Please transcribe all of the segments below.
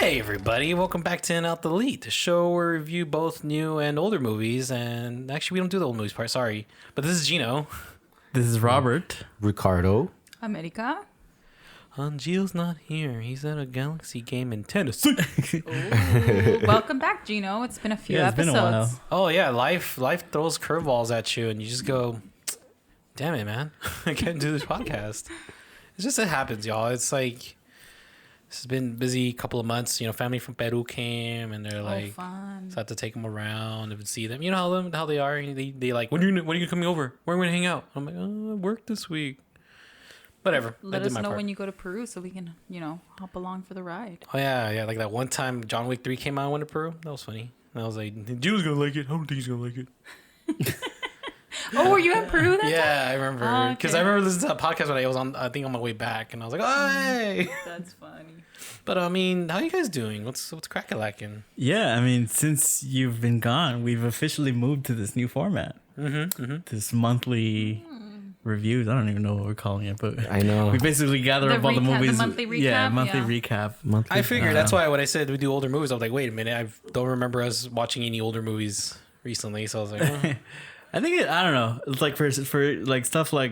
Hey everybody, welcome back to In Out the Elite, the show where we review both new and older movies. And actually, we don't do the old movies part, sorry. But this is Gino. This is Robert. Ricardo. America. Gio's not here. He's at a Galaxy game in Tennessee. Ooh, welcome back, Gino. It's been a few Yeah, it's episodes. been a while. Oh yeah, life throws curveballs at you, and you just go, "Damn it, man! I can't do this podcast." It's just it happens, y'all. It's like it's been a busy couple of months. You know, family from Peru came, and they're like, fun. so I have to take them around and see them. You know how they are. They like, when are you coming over? Where are we gonna hang out? I'm like, oh, I work this week. Whatever. Let us know when you go to Peru so we can, hop along for the ride. Oh yeah. Like that one time John Wick 3 came out, I went to Peru. That was funny. And I was like, Gio's gonna like it. I don't think he's gonna like it. Oh, were you in Peru then? Yeah, I remember. Because I remember listening to that podcast when I was on, I think on my way back, and I was like, oh, hey. That's funny. But I mean, how you guys doing? What's crack-a-lacking? Yeah, I mean, since you've been gone, we've officially moved to this new format. This monthly reviews. I don't even know what we're calling it, but I know. we basically gather The up all the recap, the movies. monthly recap, Yeah, monthly yeah. recap. I figured that's why when I said we do older movies, I was like, wait a minute, I don't remember us watching any older movies recently, so I was like, oh. I think I don't know. It's like for like stuff like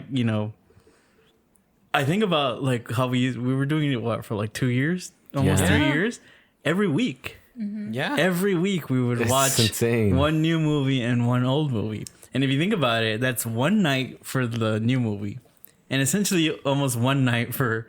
I think about like how we were doing it for like 2 years, almost Yeah. 3 years, every week. Yeah. Every week we would It's watch insane. one new movie and one old movie. And if you think about it, that's one night for the new movie, and essentially almost one night for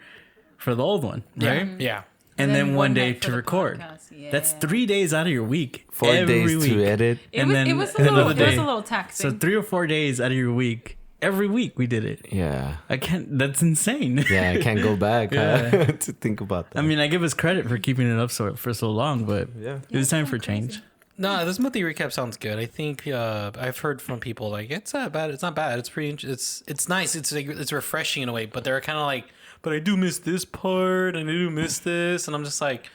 the old one, right? Yeah. And then one day night to for the record. podcast, yeah. That's 3 days out of your week. 4 every days week. to edit. It was a another little day. taxing. So 3 or 4 days out of your week, every week we did it. Yeah. I can't. That's insane. Yeah, I can't go back Yeah. to think about that. I mean, I give us credit for keeping it up for so long, but yeah. it was time for crazy. change. No, this monthly recap sounds good. I think I've heard from people like it's not bad. It's not bad. It's pretty. It's nice. It's like, it's refreshing in a way. But they're kind of like, but I do miss this part, and I do miss this, and I'm just like,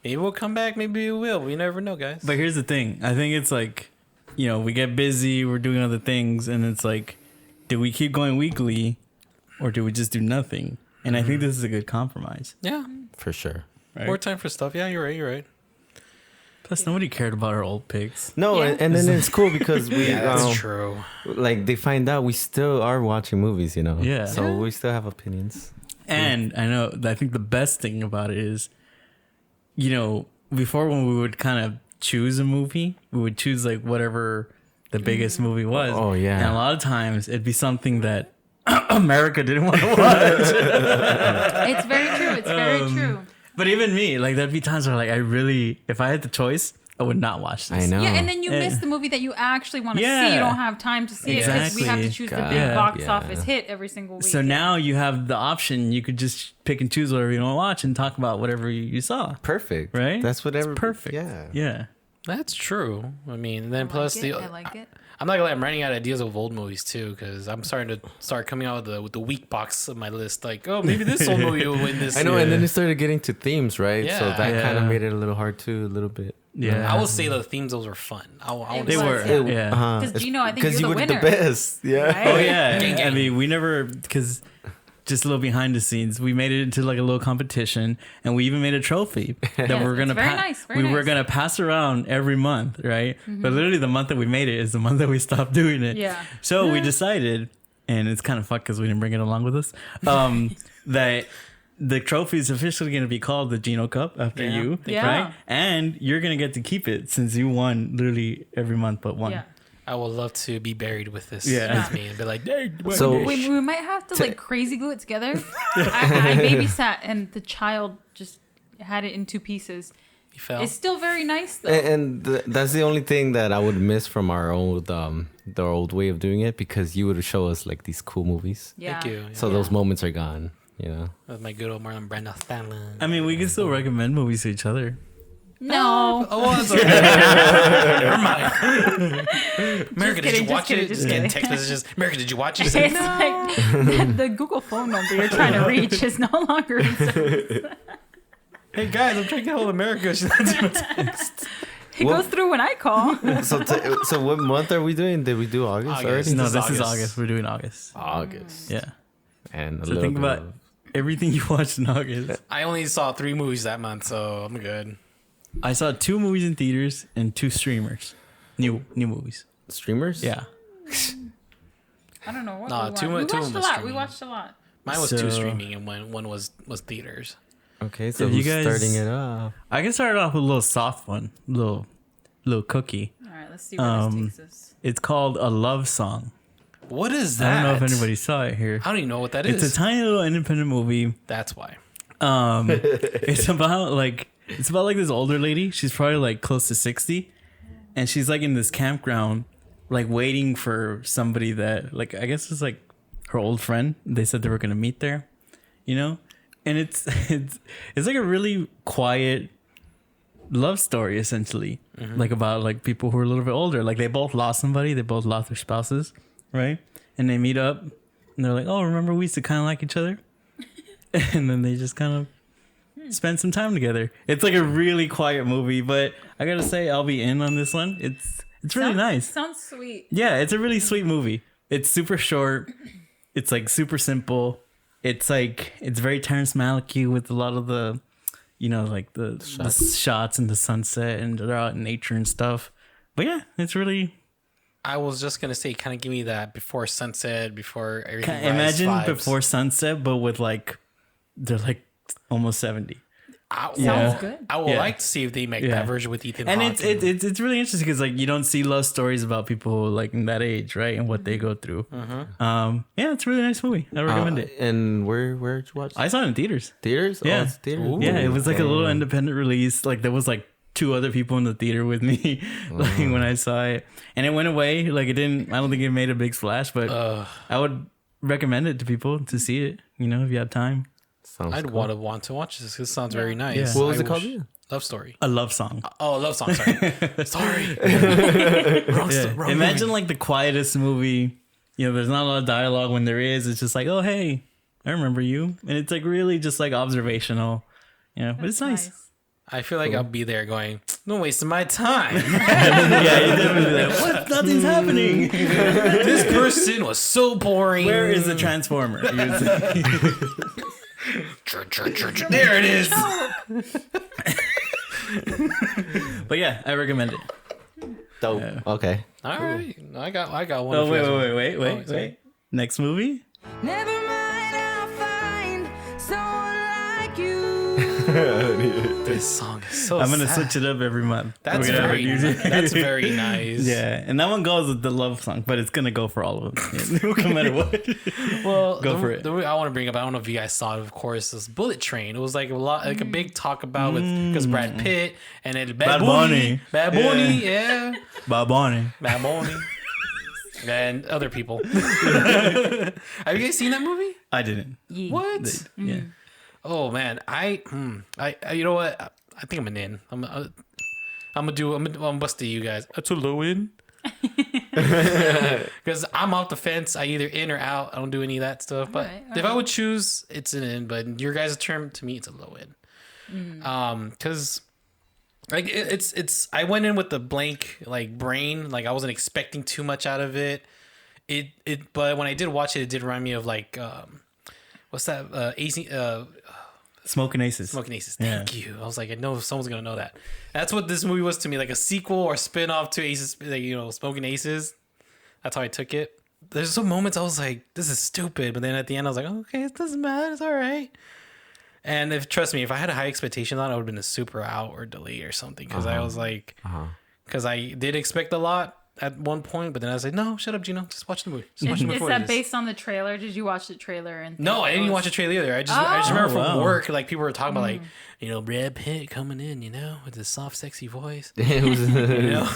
maybe we'll come back. Maybe we will. We never know, guys. But here's the thing. I think it's like, we get busy, we're doing other things, and it's like, do we keep going weekly, or do we just do nothing? And I think this is a good compromise. Yeah, For sure. Right? more time for stuff. Yeah, you're right. You're right. Plus, nobody cared about our old picks. No, Yeah. and then it's cool because we, That's true. like, they find out we still are watching movies, Yeah. So we still have opinions. And I think the best thing about it is, before when we would kind of choose a movie, we would choose like whatever the biggest movie was. Oh, yeah. And a lot of times it'd be something that America didn't want to watch. It's very true. It's very true. But even me, like there'd be times where like if I had the choice, I would not watch this. I know. Yeah, and then you Yeah. miss the movie that you actually want to Yeah. see. You don't have time to see it because we have to Exactly. choose the God, big box yeah. office hit every single week. So now you have the option. You could just pick and choose whatever you want to watch and talk about whatever you saw. Perfect. Right? That's what It's perfect. Yeah. Yeah. That's true. I mean, then plus I like it. I'm not gonna lie, I'm running out of ideas of old movies too, because I'm starting to coming out with the weak box of my list. Like, oh, maybe this old movie will win this. I know, year. and then it started getting to themes, right? So Yeah. that kind of Yeah. made it a little hard too, a little bit. Yeah. I will say the themes those were fun. I It They was, were. yeah. Yeah. Because Gino, I think Because you're you the were winner. the best. Yeah. Right? Oh yeah, Gang, gang. I mean, we never because just a little behind the scenes, we made it into like a little competition, and we even made a trophy that Yes, we're gonna it's very nice, very we were nice. gonna pass around every month, right? But literally, the month that we made it is the month that we stopped doing it. Yeah. So we decided, and it's kind of fucked because we didn't bring it along with us. That the trophy is officially going to be called the Gino Cup after Yeah. you, Yeah. right? And you're going to get to keep it since you won literally every month but one. Yeah. I would love to be buried with this Yeah. with me and be like, hey, what So- is We might have to like crazy glue it together. I babysat and the child just had it in two pieces. you fell? It's still very nice though. And that's the only thing that I would miss from our old the old way of doing it, because you would show us like these cool movies. Yeah. Thank you. So those moments are gone, you know. With my good old Marlon Brando Stanley. I mean, we can still recommend movies to each other. No. Oh, well, it's okay. Never mind. America, did you kidding, watch just it? kidding, Just just getting kidding. text messages. America, did you watch it? It's like the Google phone number you're trying to reach is no longer in service. Hey guys, I'm trying to get hold of America. She's not doing text. It Well- goes through when I call. So what month are we doing? Did we do August, August. already? No, is this is August. August. We're doing August. August. Yeah. And a So little think bit about of everything you watched in August. I only saw 3 movies that month, so I'm good. I saw 2 movies in theaters and 2 streamers. New movies. Streamers? Yeah. I don't know what Nah, we watched. two We of them watched a was lot. We streaming. watched a lot. Mine was So- 2 streaming and one was theaters. Okay, so If who's you guys- starting it off? I can start off with a little soft one. Little cookie. All right, let's see where this takes us. It's called A Love Song. What is I that? don't know if anybody saw it here. I don't even know what that It's is. a tiny little independent movie. That's why. It's about like this older lady. She's probably like close to 60, and she's like in this campground, like waiting for somebody that like I guess it's like her old friend. They said they were gonna meet there, you know, and it's like a really quiet love story essentially, like about like people who are a little bit older. Like they both lost somebody. They both lost their spouses, right? And they meet up, and they're like, "Oh, remember we used to kind of like each other." And then they just kind of spend some time together. It's like a really quiet movie, but I gotta say I'll be in on this one. It's really nice. Sounds sweet. Yeah, it's a really sweet movie. It's super short. It's like super simple. It's like it's very Terrence Malick with a lot of the, you know, like the shots and the sunset and they're out in nature and stuff. But yeah, it's really I was just gonna say, kind of give me that before sunset, before everything. imagine vibes. before sunset, but with like they're like almost 70. Sounds good. I would Yeah. like to see if they make Yeah. that version with Ethan And Hawke. it's really interesting because like you don't see love stories about people like in that age, right? And what they go through. Yeah, it's a really nice movie. I recommend it. And where'd you watch? I saw it in theaters. Theaters? Yeah. Oh, it's theaters. Ooh. Yeah, it was like a little Damn. independent release. Like there was like 2 other people in the theater with me, like when I saw it, and it went away. Like it didn't. I don't think it made a big splash, but I would recommend it to people to see it. You know, if you have time. Sounds I'd cool. want to watch this. This sounds very nice. Yeah. What was I it called? wish- again? Love Story. A love song. Oh, love song. Sorry. Sorry. Wrong Yeah. wrong Imagine movie. like the quietest movie. You know, there's not a lot of dialogue. When there is, it's just like, oh hey, I remember you, and it's like really just like observational. You know, but it's nice. I feel like I'll be there going, no wasting my time. Yeah, you definitely like, what? Nothing's happening. This person was so boring. Where is the transformer? You would say. There it is. But yeah, I recommend it. Dope. Okay. All right. I got one. Oh if you guys want. wait. sorry. Next movie? Never mind, I'll find someone like you. This song is so I'm gonna sad. switch it up every month. That's We're gonna have very a new- that's very nice. Yeah, and that one goes with the love song, but it's gonna go for all of them, no matter what. Well, Go the, for it. The movie I want to bring up, I don't know if you guys saw it, of course, is Bullet Train. It was like a lot, like a big talk about with because Brad Pitt and then Bad Bad Bunny, Bunny. Bad Bunny, yeah, Bob Bonnie. Bad Bunny, and other people. Have you guys seen that movie? I didn't. What? Yeah. Oh man, I you know what? I think I'm an in. I'm gonna bust to you guys. It's a low in. Because I'm off the fence. I either in or out. I don't do any of that stuff. But Alright, if I would choose, it's an in. But your guys' term to me, it's a low in. Because like it's I went in with the blank like brain. Like I wasn't expecting too much out of it. But when I did watch it, it did remind me of like what's that? Smoking Aces. Smoking Aces. Thank you. I was like, I know someone's gonna know that. That's what this movie was to me, like a sequel or spin off to Aces, like, you know, Smoking Aces. That's how I took it. There's some moments I was like, this is stupid, but then at the end I was like, okay, it doesn't matter, it's all right. And trust me, if I had a high expectation on it, I would have been a super out or delay or something, because I was like, because I did expect a lot at one point, but then I was like, no, shut up, Gino, just watch the movie. Just watch the movie Is for what it that is. based on the trailer? Did you watch the trailer? And No, I didn't even watch the trailer either. I just remember from wow. work, like people were talking about like, you know, Brad Pitt coming in, you know, with his soft, sexy voice, It was- you know,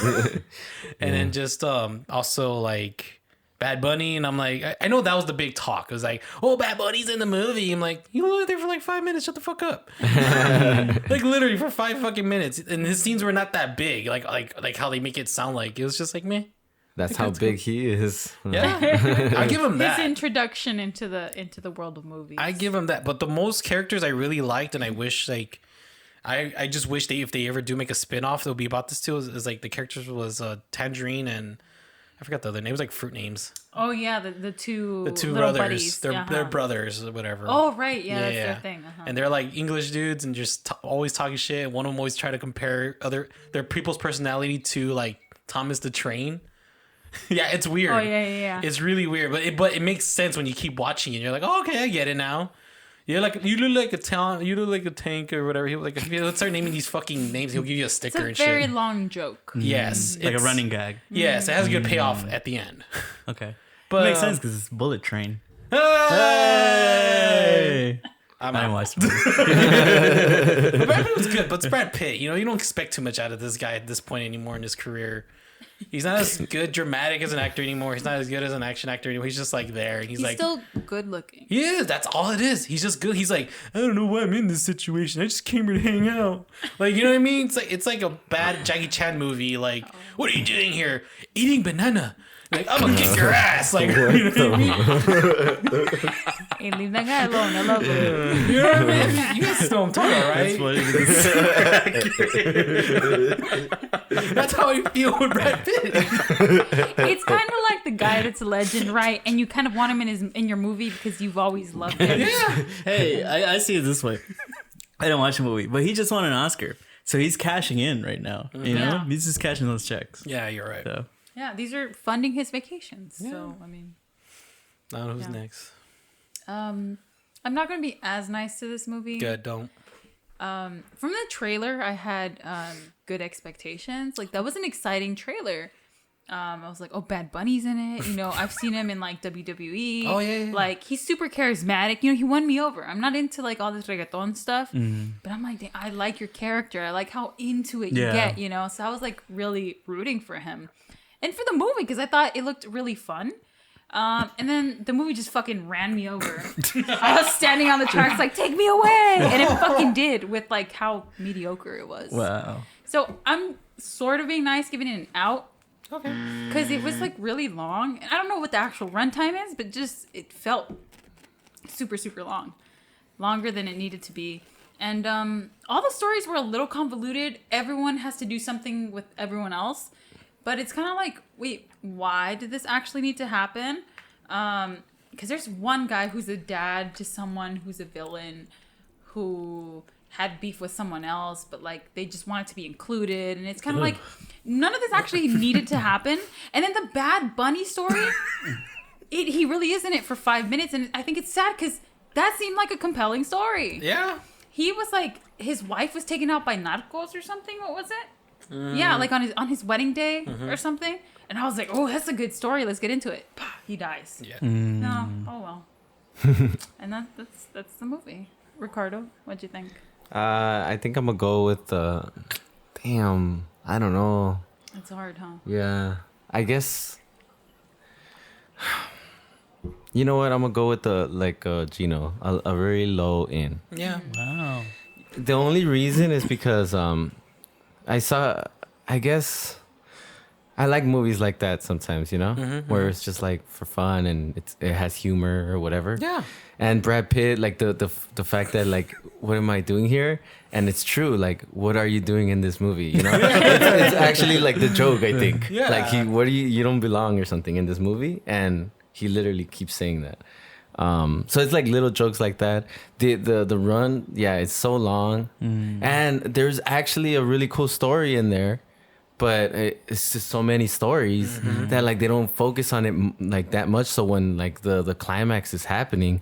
and then just also like Bad Bunny, and I'm like, I know that was the big talk. It was like, oh, Bad Bunny's in the movie. I'm like, you were there for like 5 minutes. Shut the fuck up. Like literally for 5 fucking minutes, and his scenes were not that big, like how they make it sound like. It was just like, man, That's how that's big he is. yeah, I give him his that. introduction into the world of movies. I give him that. But the most characters I really liked, and I wish like I just wish if they ever do make a spin-off, it'll be about this too. Is like the characters was Tangerine and I forgot the other name. It was like fruit names. Oh yeah, the two The two little brothers. buddies. They're Uh-huh. they're brothers or whatever. Oh right, yeah, that's their thing. Uh-huh. And they're like English dudes and just always talking shit. One of them always try to compare their people's personality to like Thomas the Train. Yeah, it's weird. Oh yeah. It's really weird, but it makes sense when you keep watching it. You're like, oh, okay, I get it now. You look like a talent. You look like a tank or whatever. He'll like, let's start naming these fucking names. He'll give you a It's sticker a and very shit. long joke. Yes, Like a it's- running gag. Yes, it has a good payoff at the end. Okay. But Makes sense because it's Bullet Train. Hey! I didn't watch the movie. Brad Pitt was good, but it's Brad Pitt. You know, you don't expect too much out of this guy at this point anymore in his career. He's not as good dramatic as an actor anymore. He's not as good as an action actor anymore. He's just like there. He's like, still good looking. yeah, that's all it is. He's just good. He's like, I don't know why I'm in this situation. I just came here to hang out. Like, you know what I mean? It's like a bad Jackie Chan movie. Like, what are you doing here? Eating banana. Like, I'm gonna kick your ass. Like, you know what I mean? Hey, leave that guy alone. I love him. You know what I mean? You guys know what I'm talking about, right? That's how I feel with Brad Pitt. It's kind of like the guy that's a legend, right? And you kind of want him in your movie because you've always loved him. Yeah. Hey, I see it this way. I didn't watch the movie, but he just won an Oscar. So he's cashing in right now. You know? Yeah. He's just cashing those checks. Yeah, you're right. So Yeah, these are funding his vacations. So I mean, I don't know who's Yeah. next. I'm not gonna be as nice to this movie. Good, don't. From the trailer, I had good expectations. Like that was an exciting trailer. I was like, oh, Bad Bunny's in it. You know, I've seen him in like WWE. Oh, yeah. Like he's super charismatic. You know, he won me over. I'm not into like all this reggaeton stuff, but I'm like, I like your character. I like how into it you Yeah. get. You know, so I was like really rooting for him and for the movie because I thought it looked really fun. And then the movie just fucking ran me over. I was standing on the tracks like, take me away. And it fucking did with like how mediocre it was. wow. So I'm sort of being nice, giving it an out. Okay. Because it was like really long. And I don't know what the actual runtime is, but just it felt super, super long. Longer than it needed to be. And all the stories were a little convoluted. Everyone has to do something with everyone else. But it's kind of like, wait, why did this actually need to happen? Because there's one guy who's a dad to someone who's a villain who had beef with someone else, but like they just wanted to be included. And it's kind of like none of this actually needed to happen. And then the Bad Bunny story, he really is in it for 5 minutes. And I think it's sad because that seemed like a compelling story. Yeah. He was like, his wife was taken out by narcos or something. What was it? Yeah, like on his wedding day or something. And I was like, oh, that's a good story. Let's get into it. Pah, he dies. Yeah. No, oh well. And that's the movie. Ricardo, what'd you think? I think I'm gonna go with the. Damn, I don't know. It's hard, huh? Yeah, I guess. You know what? I'm gonna go with the Gino, a very low in. Yeah. Wow. The only reason is because I guess I like movies like that sometimes, you know, where it's just like for fun and it has humor or whatever. Yeah. And Brad Pitt, like the fact that like, what am I doing here? And it's true. Like, what are you doing in this movie? You know, it's actually like the joke. I think. Yeah. Like you don't belong or something in this movie, and he literally keeps saying that. So it's like little jokes like that. The run, yeah, it's so long, and there's actually a really cool story in there, but it's just so many stories that like they don't focus on it like that much. So when like the climax is happening,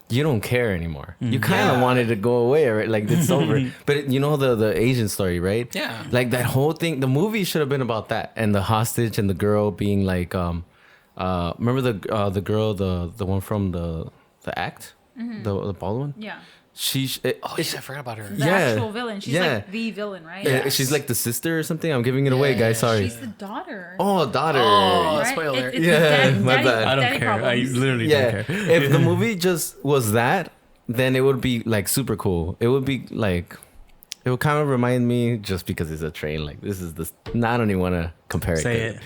you don't care anymore. You kind of want it to go away, right? Like it's over. But you know the Asian story, right? Yeah. Like that whole thing. The movie should have been about that, and the hostage and the girl being like remember the girl, the one from the act, the bald one. Yeah. Oh, yeah, I forgot about her. The actual villain. She's like the villain, right? She's like the sister or something. I'm giving it away, guys. Sorry. She's the daughter. Oh, daughter. Oh, right? spoiler. It's Yeah, my bad. I don't daddy care. I problems. literally Yeah. don't care. If the movie just was that, then it would be like super cool. It would be like, it would kind of remind me, just because it's a train. Like this is the. I don't even want to compare it. Say it.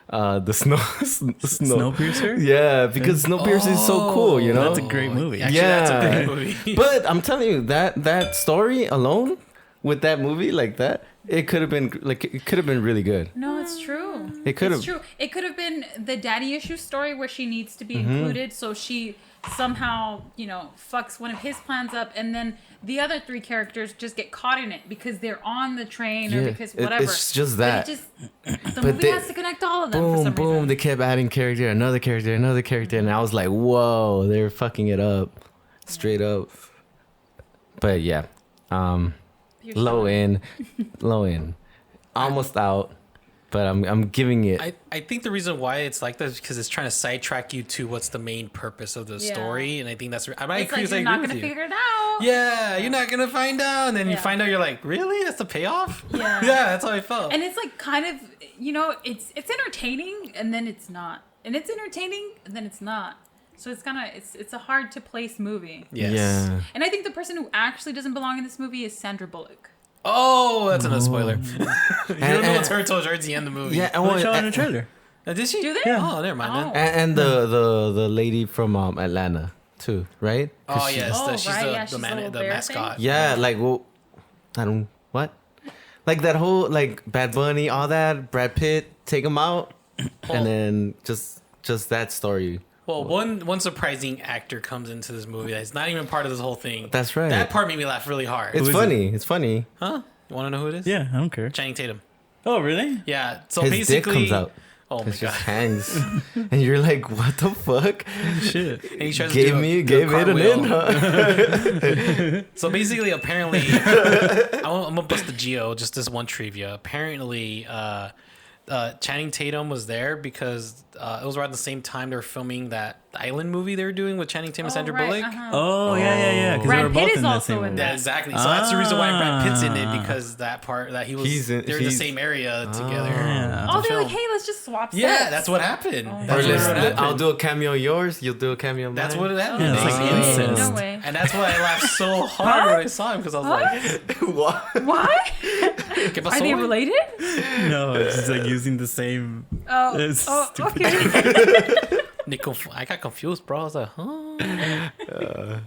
The snow. Snowpiercer? Yeah, because Snowpiercer is so cool. You know. That's a great movie. Actually, that's a great movie. But I'm telling you that story alone with that movie like that, it could have been really good. No, it's true. true. It could It's have. true. It could have been the daddy issue story where she needs to be Mm-hmm. included, so she somehow, fucks one of his plans up, and then the other three characters just get caught in it because they're on the train or Yeah, because it- whatever. it's just But that. the But movie they- has to connect all of them for Boom, some boom. reason. They kept adding character, another character, another character, and I was like, whoa, they're fucking it up, straight up. But yeah, You're low so- end, low end, almost out. But I'm giving it. I think the reason why it's like that is because it's trying to sidetrack you to what's the main purpose of the Yeah. story, and I think that's. I It's agree, like I you're agree not with gonna you. figure it out. Yeah, you're not gonna find out, and then you Yeah. find out, you're like, really? That's the payoff? Yeah. Yeah, that's how I felt. And it's like kind of, it's entertaining and then it's not, and it's entertaining and then it's not. So it's a hard to place movie. Yes. Yeah. And I think the person who actually doesn't belong in this movie is Sandra Bullock. Oh, that's another spoiler. you don't know and- it's her until it's the end of the movie. Yeah, and, Well, what- they show it in the trailer. Did she? Do they? Yeah. Oh, never mind then. Oh. and the lady from Atlanta too, right? 'Cause Oh, she- yes. Oh, she's right, the, yeah, the, she's the man, little the bear mascot. Yeah, like I don't what, like that whole like Bad Bunny, all that. Brad Pitt, take him out, and then just that story. Well, one surprising actor comes into this movie that's not even part of this whole thing. That's right. That part made me laugh really hard. It's is funny. It's funny. Huh? You want to know who it is? Yeah, I don't care. Channing Tatum. Oh, really? Yeah. So His dick basically, comes out. Oh my It god. just hangs, and you're like, what the fuck? Shit. And he tries to Gave do a it an cartwheel. in, huh? So basically, apparently, I'm gonna bust the geo. Just this one trivia. Apparently, Channing Tatum was there because it was around the same time they were filming that Island movie they were doing with Channing Tatum and Sandra right, Bullock. uh-huh. Oh, yeah. 'cause they Brad were both Pitt is in that also same in movie. Yeah, that. exactly. So that's the reason why Brad Pitt's in it Ah. because that part that they're in the he's- same area together. Yeah. Oh, to they're like, film. hey, let's just swap sets. Yeah, that's what happened. Oh. That's Or what listen, happened. I'll do a cameo of yours. You'll do a cameo of mine. That's what happened. Yeah, it's like basically. incest. No way. And that's why I laughed so hard when I saw him because I was like, What? What? ¿Qué pasó? Are they related? No, it's just like using the same. Oh, It's stupid. okay. I got confused, bro. I was like, huh?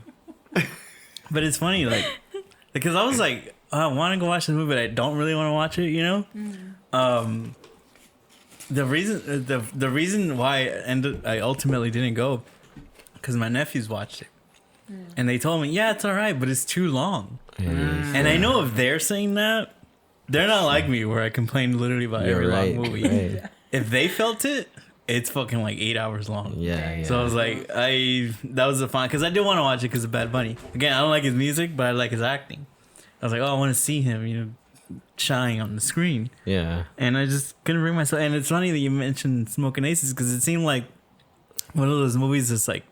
But it's funny, like, because I was like, I want to go watch the movie, but I don't really want to watch it, you know? The reason why I ultimately didn't go, because my nephews watched it. And they told me, yeah, it's all right, but it's too long. And I know if they're saying that, they're not like me where I complain literally about every You're right. long movie. Right. If they felt it, it's fucking like 8 hours long. Yeah. So I was like, that was a fun, because I did want to watch it because of Bad Bunny. Again, I don't like his music, but I like his acting. I was like, oh, I want to see him, shine on the screen. Yeah. And I just couldn't bring myself. And it's funny that you mentioned Smoking Aces because it seemed like one of those movies that's like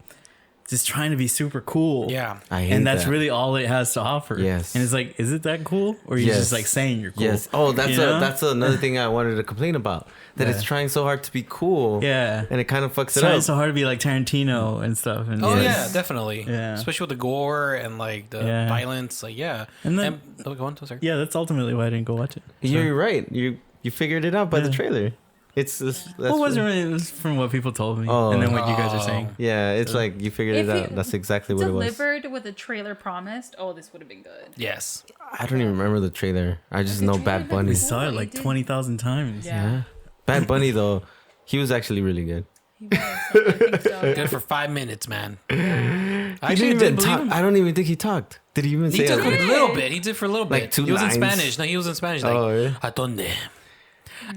just trying to be super cool. Yeah. I hate And that's that. really all it has to offer. Yes. And it's like, is it that cool? Or are you Yes. just like saying you're cool? Yes. Oh, that's You know? that's another thing I wanted to complain about. That it's Yeah. trying so hard to be cool. Yeah. And it kind of fucks It's it trying up. so hard to be like Tarantino and stuff. And Oh Yes. yeah, definitely. Yeah. Especially with the gore and like the Yeah. violence. Like yeah. And then- go on. Sorry. Yeah, that's ultimately why I didn't go watch it. You're right. You figured it out by the Yeah. trailer. It's just that's Well, it wasn't really. It was from what people told me, Oh. and then what you guys are saying. Yeah, it's like you figured it If out. it That's exactly what it was. Delivered with a trailer promised. Oh, this would have been good. Yes. I don't even remember the trailer. I just The know trailer Bad looked Bunny. We cool. saw it He like did. 20,000 times. Yeah. Bad Bunny though, he was actually really good. He was. I think so. Good for 5 minutes, man. I He actually didn't even did believe talk. him. I don't even think he talked. Did he even He say did for a anything? little bit. He did for a little bit. Like 2 he was lines? in Spanish. No, he was in Spanish. Like, Oh, yeah? ¿A dónde?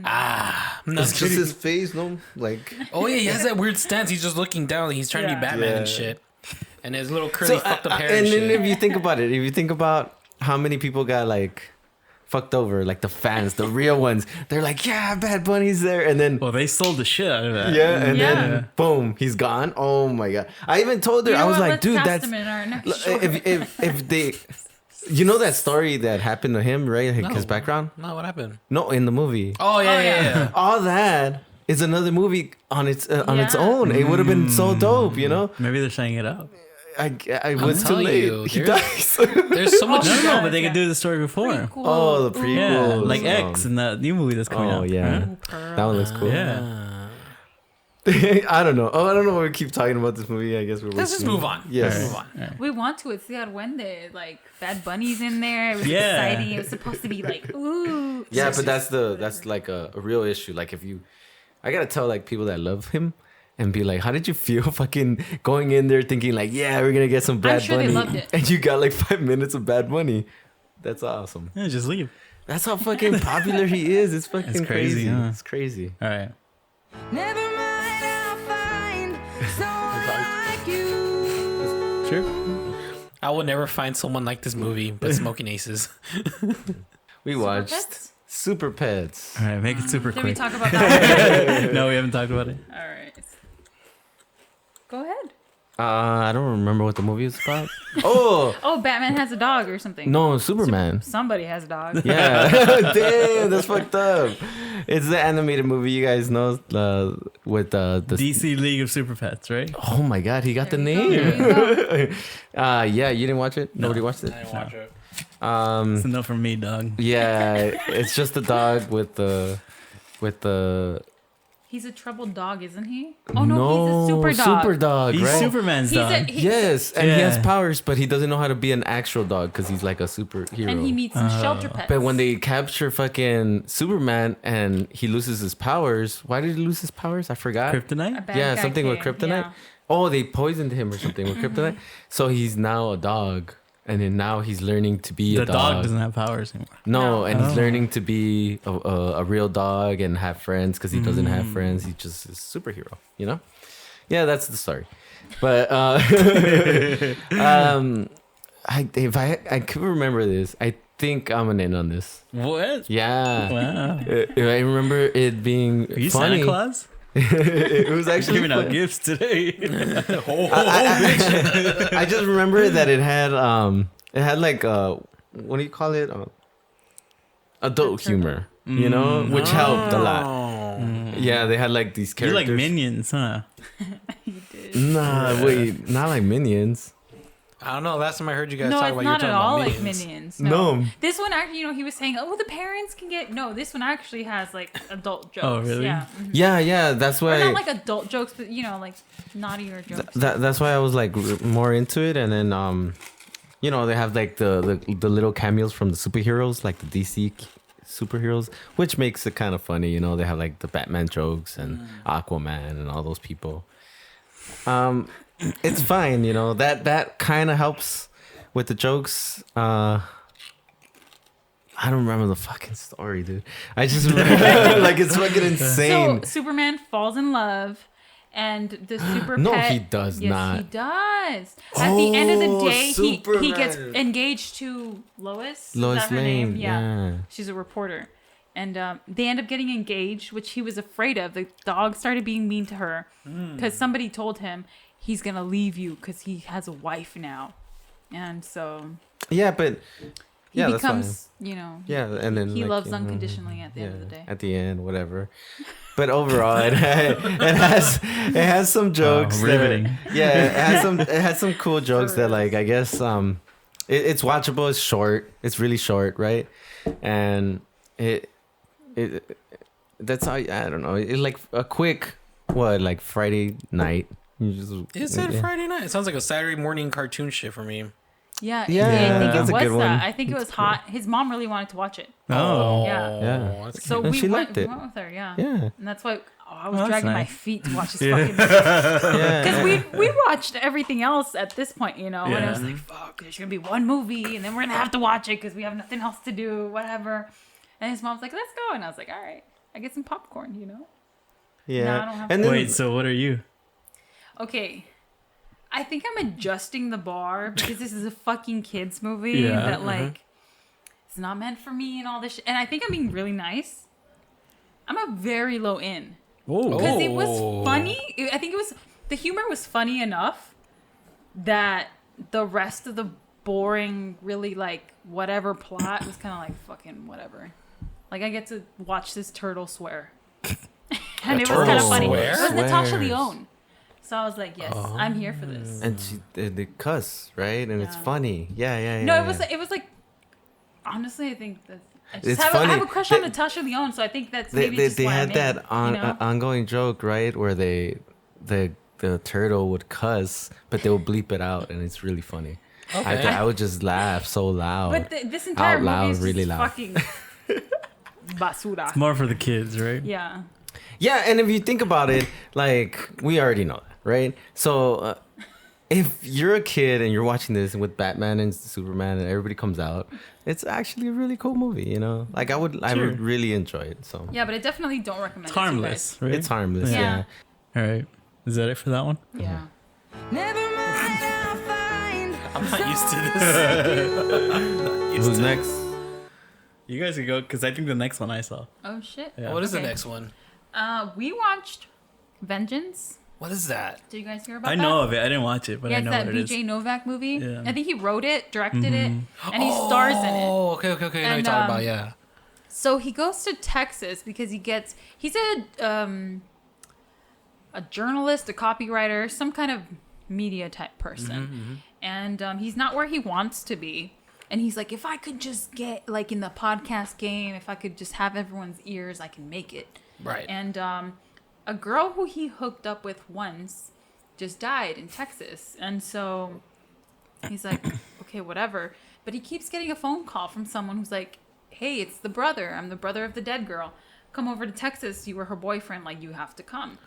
Ah. No, It's just his face, no? Like oh yeah, he has that weird stance. He's just looking down. Like he's trying to be Yeah. Batman and Yeah. shit. And his little curly fucked up hair and, and then shit. if you think about it, if you think about how many people got like fucked over, like the fans, the real ones, they're like, yeah, Bad Bunny's there, and then Well, they sold the shit out of that. yeah, and Yeah. then boom, he's gone. Oh my god! I even told her, You know I was what? like, Let's dude, cast that's him in our next short. if they, you know that story that happened to him, right? Like his No. background. No, what happened? No, in the movie. Oh yeah, Oh, yeah, yeah. yeah. All that is another movie on its Yeah. own. It would have been so dope, you know. Maybe they're saying it up. I was too telling late. you, He there's- dies. There's so much. No, Yeah, no, but they yeah. could do the story before. Cool. Oh, the prequel. Yeah, Cool. like X and that new movie that's coming Oh out. yeah, right? that one looks cool. Yeah. I don't know. Oh, I don't know why we keep talking about this movie. I guess we're. Let's just wasting- move on. Yes. Let's move on. We want to. It's the Duende. Like Bad Bunny's in there. It was Yeah. exciting. It was supposed to be like ooh. Yeah, but that's like a real issue. Like if you, I gotta tell like people that love him and be like, how did you feel fucking going in there thinking like, yeah, we're gonna get some Bad sure they Bunny, loved it. and you got like 5 minutes of Bad Bunny. That's awesome. Yeah, just leave. That's how fucking popular he is. It's fucking It's crazy, crazy. huh? It's crazy. All right. Never mind, I'll find someone like you. Sure. I will never find someone like this movie, but Smoking Aces. We watched Pets? Super Pets. All right. Make it super Did we quick. talk about that? No, we haven't talked about it. All right. Go ahead. I don't remember what the movie is about. Oh Oh, Batman has a dog or something. no, Superman. Somebody has a dog. Yeah, damn, that's fucked up. It's the animated movie you guys know with the. DC League of Super Pets, right? Oh my god, he got the There you name. go, there you go. Yeah, you didn't watch it. Nobody watched it. didn't watch it. It's enough for me, dog. Yeah, it's just a dog with the. He's a troubled dog, isn't he? Oh no, he's a super dog. Super dog, He's right? Superman's He's dog. Yes, and he has Yeah. powers, but he doesn't know how to be an actual dog because he's like a superhero. and he meets some shelter pets. But when they capture fucking Superman and he loses his powers, why did he lose his powers? I forgot. A Kryptonite? bad Yeah, guy something with came, kryptonite. yeah. Oh, they poisoned him or something with kryptonite. So he's now a dog, and then now he's learning to be The a dog doesn't have powers anymore. No, No. and he's Oh. learning to be a real dog and have friends because he doesn't have friends. He just is a superhero, you know? Yeah, that's the story. But if I could remember this, I think I'm an in on this. What? Yeah. Wow. I remember it being Are you funny. Santa Claus? It was actually Giving out fun. gifts today. I just remember that it had like what do you call it? Adult humor, you know, which helped a lot. Oh. Yeah, they had like these You characters. like Minions, huh? Nah, wait, not like Minions. I don't know. Last time I heard you guys No, talk it's about, not you were at talking all about like Minions. Minions. No. This one actually, he was saying, oh, the parents can get. No, this one actually has like adult jokes. Oh, really? Yeah. Yeah, that's Or why. not like adult jokes, but like naughtier jokes. That's why I was like more into it, and then they have like the little cameos from the superheroes, like the DC superheroes, which makes it kind of funny. They have like the Batman jokes and Aquaman and all those people. It's fine, that kind of helps with the jokes. I don't remember the fucking story, dude. I just remember like it's fucking insane. So Superman falls in love, and the super No, pet. he does yes, not. he does. At the end of the Oh, day, he gets Superman. engaged to Lois. Is Lois that her Lane, name? yeah. She's a reporter. And they end up getting engaged, which he was afraid of. The dog started being mean to her because somebody told him he's going to leave you because he has a wife now. And so Yeah, but he yeah, that's fine. becomes, Yeah, and then he like, loves unconditionally at the end of the day. At the end, whatever. But overall, it has some jokes. that- riveting. yeah, it has some cool jokes that like I guess it's watchable. It's short. It's really short, right? And it that's how I don't know. It's like a quick like Friday night. You just, Is it yeah. Friday night? It sounds like a Saturday morning cartoon shit for me. Yeah, Yeah, I think that's it a was good that. one. I think it was hot. His mom really wanted to watch it. Oh. Yeah. That's So And we she went, liked it. went with her, yeah. Yeah, And that's why I was that's dragging my nice. feet to watch this fucking yeah. because we watched everything else at this point, and it Yeah. was like, fuck, there's gonna be one movie, and then we're gonna have to watch it because we have nothing else to do, whatever. And his mom's like, let's go, and I was like, all right, I get some popcorn, Yeah. No, I don't have and to. then, Wait, so what are you? Okay, I think I'm adjusting the bar because this is a fucking kids movie Yeah, that like it's not meant for me and all this shit. And I think I'm being really nice. I'm a very low in. Oh. Because it was funny. I think the humor was funny enough that the rest of the boring, really like whatever plot was kind of like fucking whatever. Like I get to watch this turtle swear, and it was kind of funny. swear? It was Natasha Swears. Lyonne, so I was like, yes, I'm here for this. and they cuss, right? And it's Yeah. funny. Yeah. No, it was like honestly, I think that It's I funny. have a crush on Natasha Lyonne, so I think that's maybe just They why had I'm that in, you know? ongoing joke, right, where the turtle would cuss, but they would bleep it out, and it's really funny. Okay. I would just laugh so loud. But this entire Out loud, movie is just really loud. fucking basura. More for the kids, right? Yeah. Yeah, and if you think about it, like, we already know that, right? So if you're a kid and you're watching this with Batman and Superman and everybody comes out, it's actually a really cool movie, you know? Like, I would really enjoy it. So Yeah, but I definitely don't recommend It's it to you harmless, right? it's harmless, Yeah. yeah. All right. Is that it for that one? guys. Yeah. Never mind, I'll find I'm not used to this. Who's next? You guys can go because I think the next one I saw. Oh shit. Yeah. What is the Okay. next one? We watched Vengeance. What is that? Did you guys hear about I that? know of it. I didn't watch it, but Yeah, I it's know that what it is. BJ Novak movie. Yeah. I think he wrote it, directed it, and he stars in it. Oh, okay. I know what you're And, talking about. Yeah. So he goes to Texas because he's a journalist, a copywriter, some kind of media type person. And he's not where he wants to be. And he's like, if I could just get like in the podcast game, if I could just have everyone's ears, I can make it. Right. And a girl who he hooked up with once just died in Texas. And so he's like, okay, whatever. But he keeps getting a phone call from someone who's like, hey, it's the brother. I'm the brother of the dead girl. Come over to Texas. You were her boyfriend. Like, you have to come.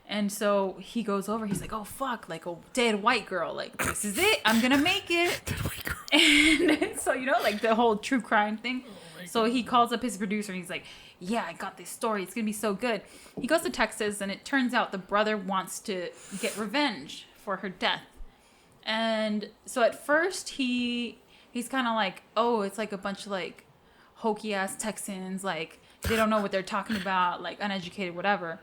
And so he goes over. He's like, oh, fuck. Like, a dead white girl. Like, this is it. I'm going to make it. Dead white girl. And so, you know, like the whole true crime thing. So he calls up his producer and he's like, yeah, I got this story. It's going to be so good. He goes to Texas and it turns out the brother wants to get revenge for her death. And so at first he's kind of like, oh, it's like a bunch of like hokey ass Texans. Like they don't know what they're talking about, like uneducated, whatever.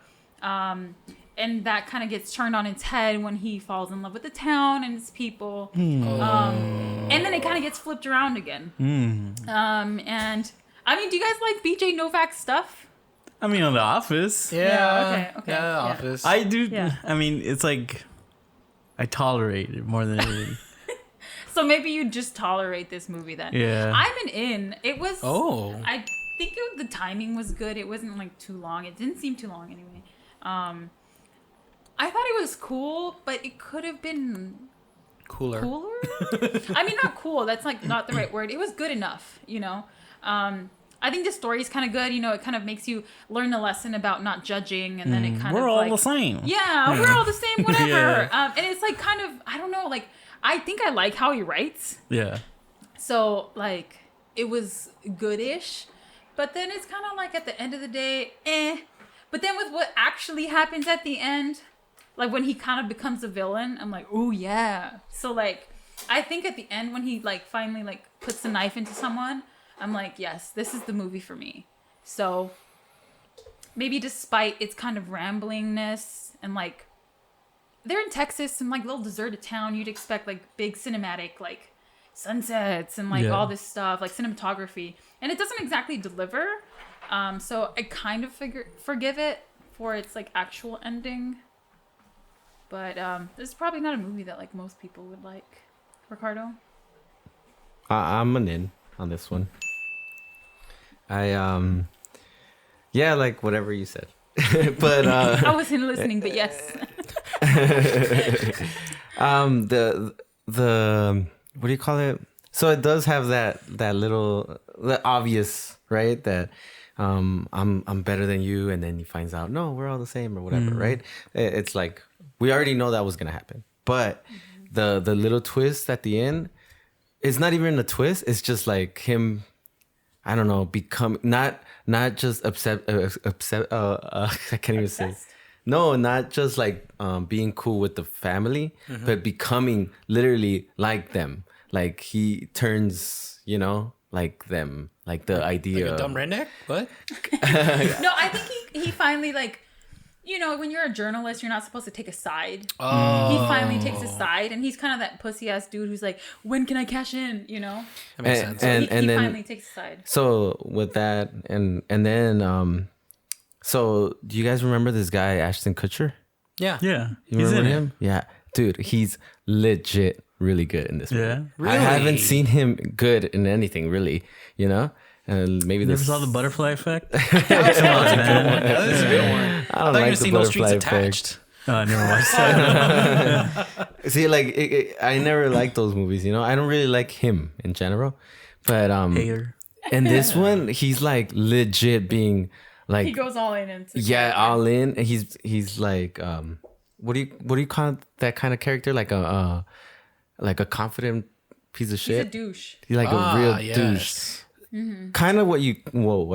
And that kind of gets turned on its head when he falls in love with the town and its people. And then it kind of gets flipped around again. And I mean, do you guys like BJ Novak's stuff? I mean, on The Office. Yeah, okay, Yeah, yeah. Office. I do. Yeah. I mean, it's like I tolerate it more than anything. So maybe you just tolerate this movie then. Yeah. I'm an in. It was. Oh. I think the timing was good. It wasn't like too long. It didn't seem too long anyway. I thought it was cool, but it could have been Cooler. cooler. I mean, not cool. That's like not the right word. It was good enough, you know. I think the story is kind of good. You know, it kind of makes you learn the lesson about not judging, and then it kind We're of all like, the same. yeah, we're all the same, whatever. Yeah. And it's like kind of, I don't know, like I think I like how he writes. Yeah. So like it was goodish, but then it's kind of like at the end of the day, eh. But then with what actually happens at the end, like when he kind of becomes a villain, I'm like, oh yeah. So like, I think at the end when he like finally like puts the knife into someone, I'm like, yes, this is the movie for me. So maybe despite its kind of ramblingness and like, they're in Texas and like little deserted town, you'd expect like big cinematic like sunsets and like Yeah. all this stuff, like cinematography, and it doesn't exactly deliver. So I kind of forgive it for its like actual ending. But this is probably not a movie that like most people would like. Ricardo? I'm an in on this one. Yeah, like whatever you said. But I wasn't listening, but yes. the what do you call it? So it does have that little the obvious, right? That I'm better than you, and then he finds out no, we're all the same or whatever, right? It's like we already know that was gonna happen, but the little twist at the end, it's not even a twist. It's just like him. I don't know, become not just upset. I can't even say. No, not just like being cool with the family, but becoming literally like them. Like he turns, you know, like them. Like the idea. Like a dumb redneck? What? No, I think he finally like, you know, when you're a journalist, you're not supposed to take a side. Oh. He finally takes a side, and he's kind of that pussy ass dude who's like, when can I cash in? You know? That makes And- sense. He then- finally takes a side. So with that, and then so do you guys remember this guy Ashton Kutcher? Yeah. Yeah. You He's remember in him? Yeah, dude, he's legit really good in this movie. Yeah. I haven't Really? seen him good in anything really, you know. And maybe You ever this. saw the Butterfly Effect? That was a good one. I I don't thought you like were the seeing No Strings butterfly effect. Attached. Oh, I never watched that. See, like I never liked those movies. You know, I don't really like him in general. But Hater. and this one, he's like legit being like He goes all in into yeah, all in. And he's like what do you call that kind of character? Like a confident piece of He's a shit. douche. He's like a real douche. Yes. Kind of what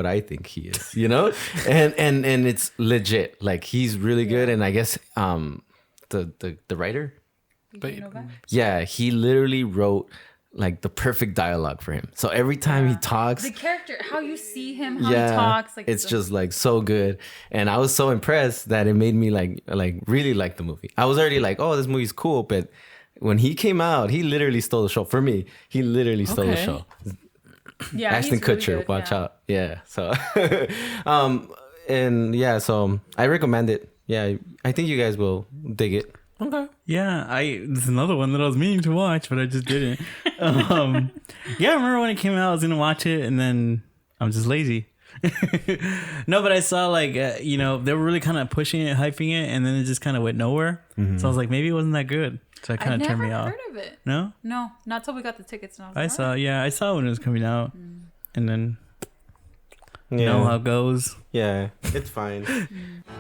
I think he is, you know. and it's legit. Like he's really good. And I guess the writer, But yeah, he literally wrote like the perfect dialogue for him. So every time he talks, The character, how you see him, how yeah, he talks, like it's just like so good. And I was so impressed that it made me like really like the movie. I was already like, oh, this movie's cool, but when he came out, he literally stole the show for me. He literally stole the Okay. show. yeah, Ashton he's really Kutcher, good, watch yeah. out. Yeah. So and yeah, so I recommend it. Yeah, I think you guys will dig it. Okay. Yeah, there's another one that I was meaning to watch, but I just didn't. Yeah, I remember when it came out, I was gonna watch it, and then I'm just lazy. No, but I saw like they were really kind of pushing it, hyping it, and then it just kind of went nowhere. So I was like, maybe it wasn't that good. So it I kind of never turned me off. heard of it. No, No, not till we got the tickets. And I was I like, saw. Yeah, I saw when it was coming out, and then Yeah. you know how it goes. Yeah, it's fine.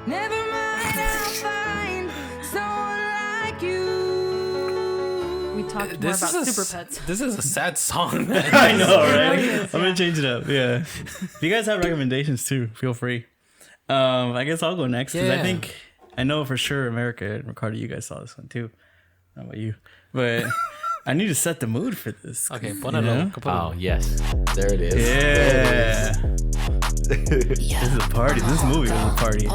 Never mind, I'll find someone like you. we talked more This about is Super Pets. This is a sad song. I know, right? really is, I'm gonna yeah. change it up. Yeah. If you guys have recommendations too, feel free. I guess I'll go next because Yeah. I know for sure America and Ricardo, you guys saw this one too. Not about you, but I need to set the mood for this. Okay, you ponelo. know? Oh yes, there it is. Yeah. This is a party. This movie is a party.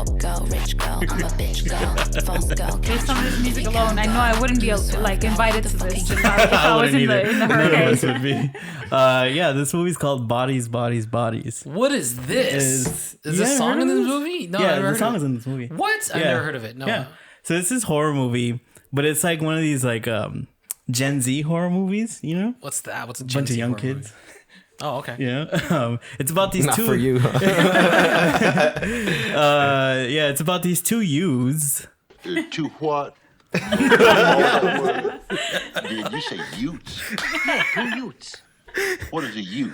Based on this music alone, I know I wouldn't be like invited to this if I was wouldn't in the either. None of hurricane. us would be. Yeah, this movie's called Bodies, Bodies, Bodies. What is this? Is Yeah, this song heard in of this this? movie? No, I Yeah, never the heard song of is it. in this movie. What? I've Yeah. never heard of it. No. Yeah. So it's this horror movie, but it's like one of these like Gen Z horror movies, you know? What's that? What's a A bunch of young kids. Oh, okay. You know? It's about these Not two for you. yeah, it's about these two youths. To what? Did you say utes? No, 2 utes. What is a ute?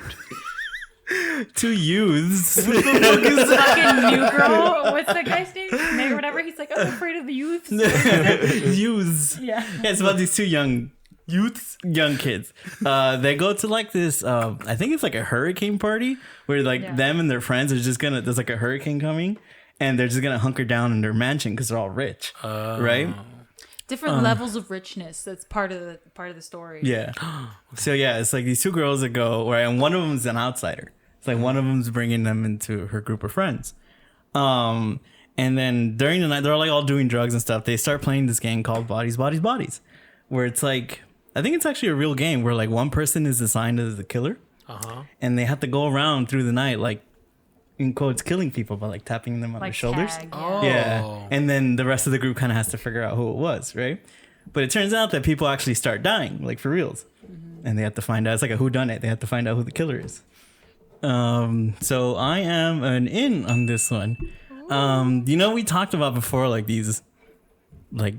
Two youths. Fucking new girl. What's that guy's name? May or whatever. He's like, I'm afraid of the youth. Youths. Yeah. Yeah, it's about these two young kids. They go to like this I think it's like a hurricane party where like Yeah. them and their friends are just gonna, there's like a hurricane coming and they're just gonna hunker down in their mansion because they're all rich, right? Different levels of richness. That's part of the story. Yeah. So yeah, it's like these two girls that go, right, and one of them is an outsider. It's like one of them's bringing them into her group of friends. And then during the night, they're like all doing drugs and stuff. They start playing this game called Bodies, Bodies, Bodies, where it's like, I think it's actually a real game where like one person is assigned as the killer, and they have to go around through the night, like in quotes, killing people by like tapping them on Like their shoulders. tag, Oh. Yeah. And then the rest of the group kind of has to figure out who it was, right? But it turns out that people actually start dying, like for reals. And they have to find out. It's like a whodunit. They have to find out who the killer is. So I am an in on this one. We talked about before, like these, like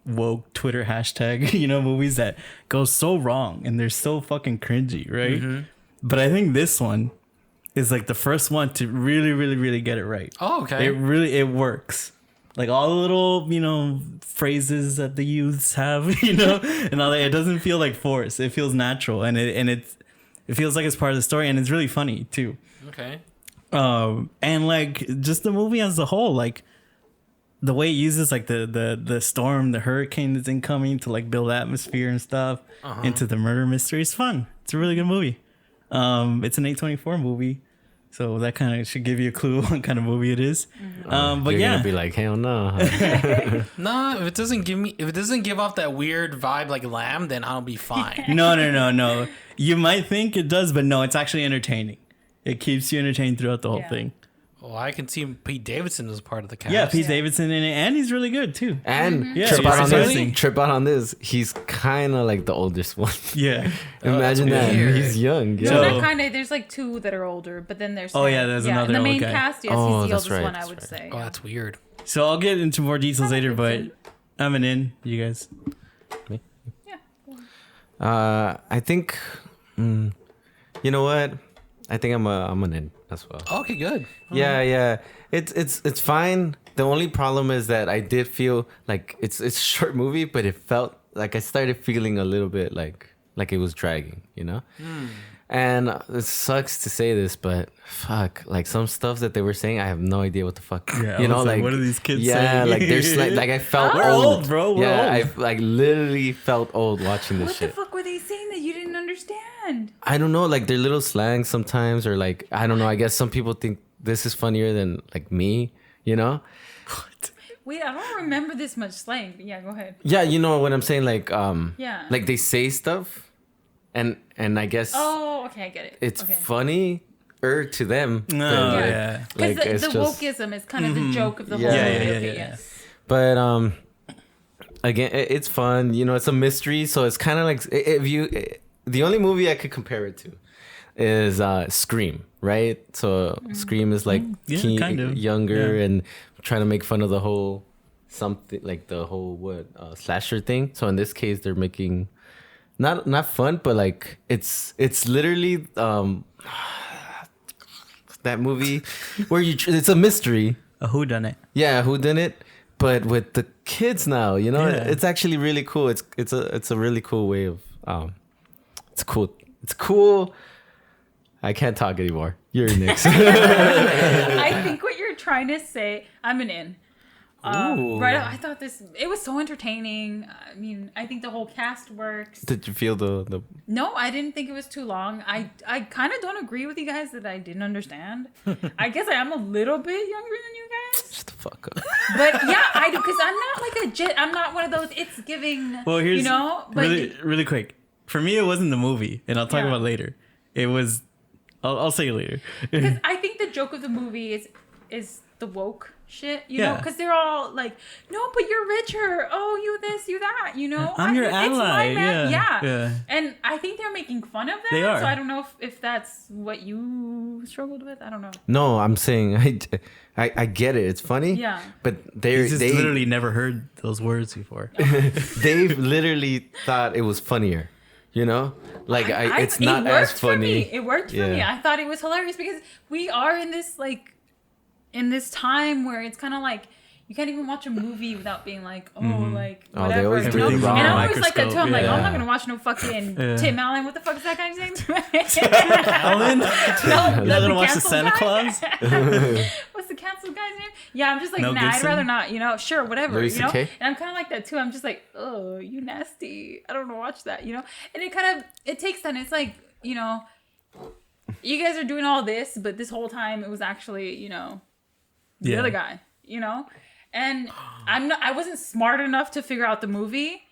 woke Twitter hashtag, movies that go so wrong and they're so fucking cringy, right? But I think this one is like the first one to really, really, really get it right. Oh, okay. It works. Like all the little, phrases that the youths have, and all that. It doesn't feel like forced. It feels natural, and it feels like it's part of the story, and it's really funny too. Okay. And like just the movie as a whole, like the way it uses like the storm, the hurricane that's incoming to like build atmosphere and stuff into the murder mystery. It's fun. It's a really good movie. It's an A24 movie. So that kind of should give you a clue on what kind of movie it is. But You're yeah, gonna be like, hell no. No, if it doesn't give off that weird vibe like Lamb, then I'll be fine. no. You might think it does, but no, it's actually entertaining. It keeps you entertained throughout the whole thing. Well, I can see Pete Davidson as part of the cast. Yeah, Pete Davidson in it, and he's really good too. And Yeah, trip he's out on surprising. this. Trip out on this. He's kind of like the oldest one. Yeah. Imagine that. weird. He's young. Yeah. No, So- they're kind of. There's like two that are older, but then there's. Oh, yeah, there's another in the old main guy. cast. Yes, Oh, he's the that's oldest right, one. I that's would right. say. Oh, yeah. that's weird. So I'll get into more details later, but Davidson. I'm an in. You guys. Yeah. I think. You know what? I think I'm an in as well. Okay, good. Yeah. It's fine. The only problem is that I did feel like it's a short movie, but it felt like I started feeling a little bit like it was dragging, you know? And it sucks to say this, but fuck, like some stuff that they were saying, I have no idea what the fuck. Yeah, I you know, was like, like what are these kids yeah, saying? like there's like I felt We're old, bro. We're yeah, old. I like literally felt old watching this What shit. the fuck were they saying that you didn't understand? I don't know, like their little slang sometimes, or like I don't know. I guess some people think this is funnier than like me, you know? Wait, I don't remember this much slang. But yeah, go ahead. Yeah, you know what I'm saying. Like Yeah. like they say stuff, and I guess Oh, okay, I get it. it's okay. funny to them. No, than, like- yeah. Because like, the it's just- wokeism is kind of the joke of the Yeah. whole Yeah, movie. yeah, Okay, yeah. yes. But again, it's fun. You know, it's a mystery, so it's kind of like if you. The only movie I could compare it to is Scream, right? So Scream is like Yeah, kind of. younger Yeah. and trying to make fun of the whole something like the whole slasher thing. So in this case, they're making not fun, but like it's literally that movie where it's a mystery. A whodunit. Yeah, who did it? But with the kids now, you know, Yeah. it's actually really cool. It's a really cool way of it's cool. It's cool. I can't talk anymore. You're next. I think what you're trying to say, I'm an in. Ooh. Right, I thought it was so entertaining. I mean, I think the whole cast works. Did you feel the No, I didn't think it was too long. I kind of don't agree with you guys that I didn't understand. I guess I am a little bit younger than you guys. shut the fuck up? But yeah, I do, because I'm not like a jet. I'm not one of those. It's giving. Well, here's you know, but really quick. For me, it wasn't the movie, and I'll talk Yeah. about it later. It was. I'll say it later. because I think the joke of the movie is the woke shit. You know, Yeah. because they're all like, no, but you're richer. Oh, you this, you that. You know, I'm your it's my ally, man. yeah, yeah. And I think they're making fun of that. They are. So I don't know if that's what you struggled with. I don't know. No, I'm saying I get it. It's funny. Yeah. But He's just they literally never heard those words before. they literally thought it was funnier. You know, like it's it not worked as funny. For me. It worked for Yeah. me. I thought it was hilarious because we are in this time where it's kind of like you can't even watch a movie without being like, oh, like Oh, whatever. they always you do know? it And wrong. I'm always like that too. I'm like, oh, I'm Yeah. not gonna watch no fucking Yeah. Tim Allen. What the fuck is that guy's name? Alan, No, you're not gonna watch the canceled Santa guy? Claus? What's the canceled guy's name? Yeah, I'm just like, Mel nah, I'd Gibson? rather not. You know, sure, whatever. Louis You know, CK? and I'm kind of like that too. I'm just like, oh, you nasty. I don't want to watch that. You know, and it kind of takes that. And it's like, you know, you guys are doing all this, but this whole time it was actually, you know, the Yeah. other guy. You know, and I wasn't smart enough to figure out the movie.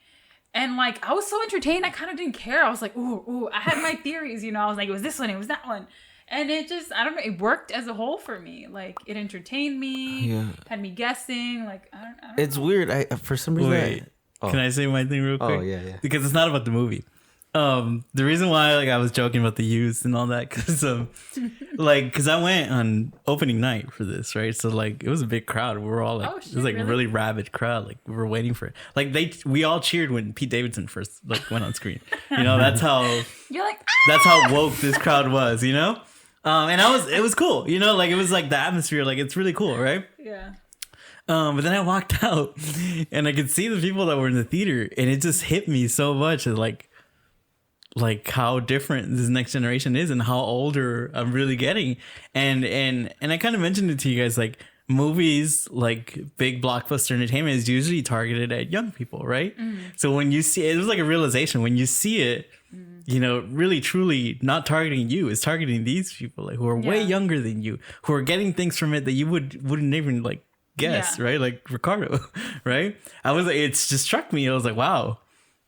And like I was so entertained, I kind of didn't care. I was like, ooh, I had my theories, you know. I was like, it was this one, it was that one, and it just, I don't know, it worked as a whole for me. Like it entertained me, Yeah. had me guessing. Like I don't It's know. weird. I for some reason. Wait, Oh. can I say my thing real quick? Oh, yeah. Because it's not about the movie. The reason why I was joking about the youth and all that, because because I went on opening night for this, right? So like it was a big crowd. We were all like, Oh, it was shit, like a really? really rabid crowd. Like we were waiting for it. Like we all cheered when Pete Davidson first went on screen. You know, that's how You're like, that's how woke this crowd was. You know, and it was cool. You know, like it was like the atmosphere. Like it's really cool, right? yeah. But then I walked out and I could see the people that were in the theater, and it just hit me so much like how different this next generation is and how older I'm really getting. And I kind of mentioned it to you guys, like movies, like big blockbuster entertainment is usually targeted at young people, right? So when you see it, was like a realization when you see it, you know, really truly not targeting you, it's targeting these people like who are way Yeah. younger than you, who are getting things from it that you wouldn't even like guess, Yeah. right? Like Ricardo, right? It just struck me. I was like, wow,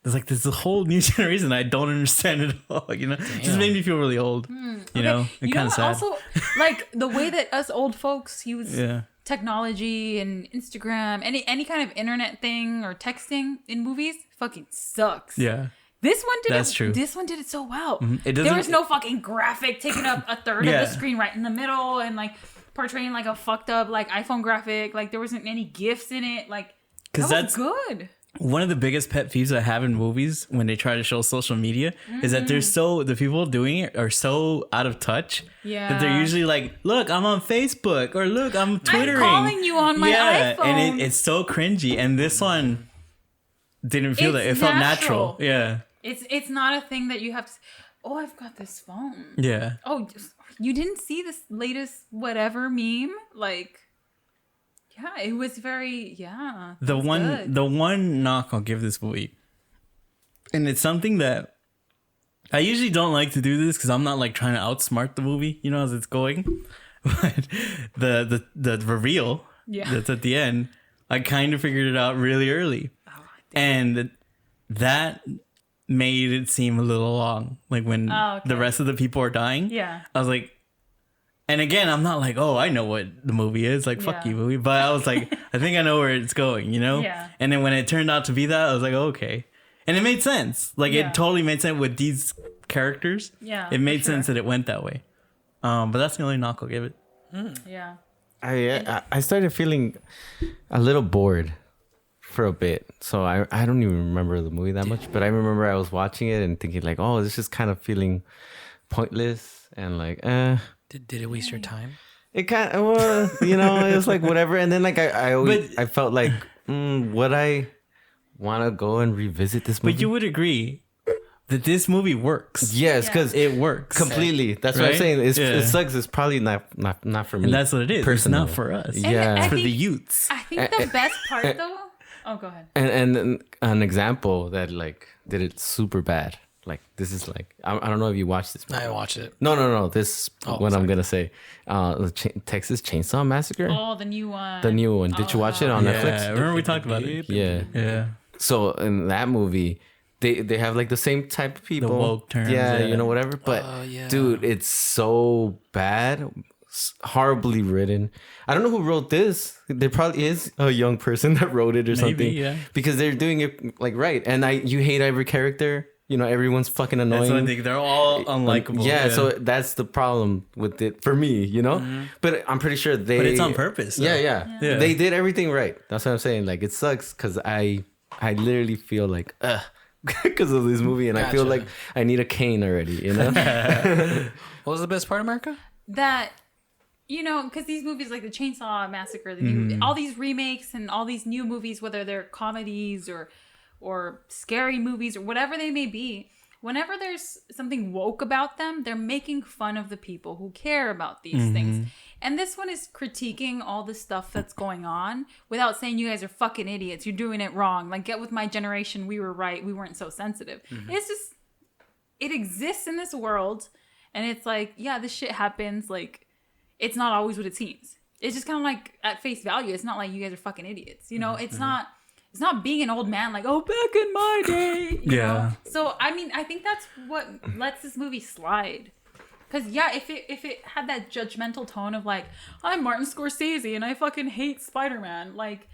there's like this whole new generation I don't understand at all. You know, it just made me feel really old. You know, and You know kind of what? sad. Also, like the way that us old folks use Yeah. technology and Instagram, any kind of internet thing or texting in movies, fucking sucks. Yeah. This one did That's it. true. This one did it so well. It There doesn't- was no fucking graphic taking up a third Yeah. of the screen right in the middle and like portraying like a fucked up like iPhone graphic. Like there wasn't any GIFs in it. Like that Because was that's good. one of the biggest pet peeves I have in movies when they try to show social media is that they're the people doing it are so out of touch that they're Yeah. usually like, look, I'm on Facebook or look, I'm Twittering. calling you on my iPhone. And it's so cringy. And this one didn't feel that. It It's felt natural. natural. Yeah. It's not a thing that you have to. Oh, I've got this phone. Yeah. Oh, you didn't see this latest whatever meme? Like, yeah, it was very The it's one good. the one knock I'll give this movie, and it's something that I usually don't like to do this because I'm not like trying to outsmart the movie, you know, as it's going. But the reveal that's at the end, I kind of figured it out really early, and that made it seem a little long. Like when the rest of the people are dying, Yeah. I was like. And again, I'm not like, oh, I know what the movie is. Like, fuck you, movie. But I was like, I think I know where it's going, you know? Yeah. And then when it turned out to be that, I was like, oh, okay. And it made sense. Like, Yeah. it totally made sense with these characters. Yeah, It made for sure. sense that it went that way. But that's the only knock I'll give it. Yeah. I started feeling a little bored for a bit. So I don't even remember the movie that much, but I remember I was watching it and thinking like, oh, this is kind of feeling pointless and like, Did it waste your time? It kind of, well, you know, it was like whatever. And then like I always, I felt like, would I want to go and revisit this movie? But you would agree that this movie works. Yes, because It works. completely. That's what I'm Right? saying. Yeah. It sucks. It's probably not for me. And that's what it is. personally. It's not for us. Yeah. It's I for the think- youths. I think the best part though. Oh, go ahead. And an example that like did it super bad. Like this is like I don't know if you watched this movie. I watched it. No. This Oh, what I'm sorry. gonna say. The Texas Chainsaw Massacre. Oh, the new one. The new one. Did you watch it on Yeah, Netflix? remember we talked about it. Yeah. Yeah. So in that movie, they have like the same type of people. woke terms, Yeah, yeah. you know, whatever. But yeah. dude, it's so bad. Horribly written. I don't know who wrote this. There probably is a young person that wrote it or something. yeah. Because they're doing it like right. And you hate every character. You know, everyone's fucking annoying. That's what I think. They're all unlikable. Yeah, so that's the problem with it for me, you know? But I'm pretty sure they But it's on purpose, though. Yeah. Yeah. They did everything right. That's what I'm saying. Like it sucks cuz I literally feel like because of this movie and I feel Gotcha. like I need a cane already, you know? What was the best part, America? That, you know, because these movies like the Chainsaw Massacre, the new, all these remakes and all these new movies, whether they're comedies or scary movies or whatever they may be, whenever there's something woke about them, they're making fun of the people who care about these things. And this one is critiquing all the stuff that's going on without saying you guys are fucking idiots. You're doing it wrong. Like, get with my generation. We were right. We weren't so sensitive. It's just, it exists in this world. And it's like, yeah, this shit happens. Like, it's not always what it seems. It's just kind of like at face value. It's not like you guys are fucking idiots. You know, it's not being an old man like, oh, back in my day. You know? So, I mean, I think that's what lets this movie slide. Because, yeah, if it had that judgmental tone of like, I'm Martin Scorsese and I fucking hate Spider-Man. Like,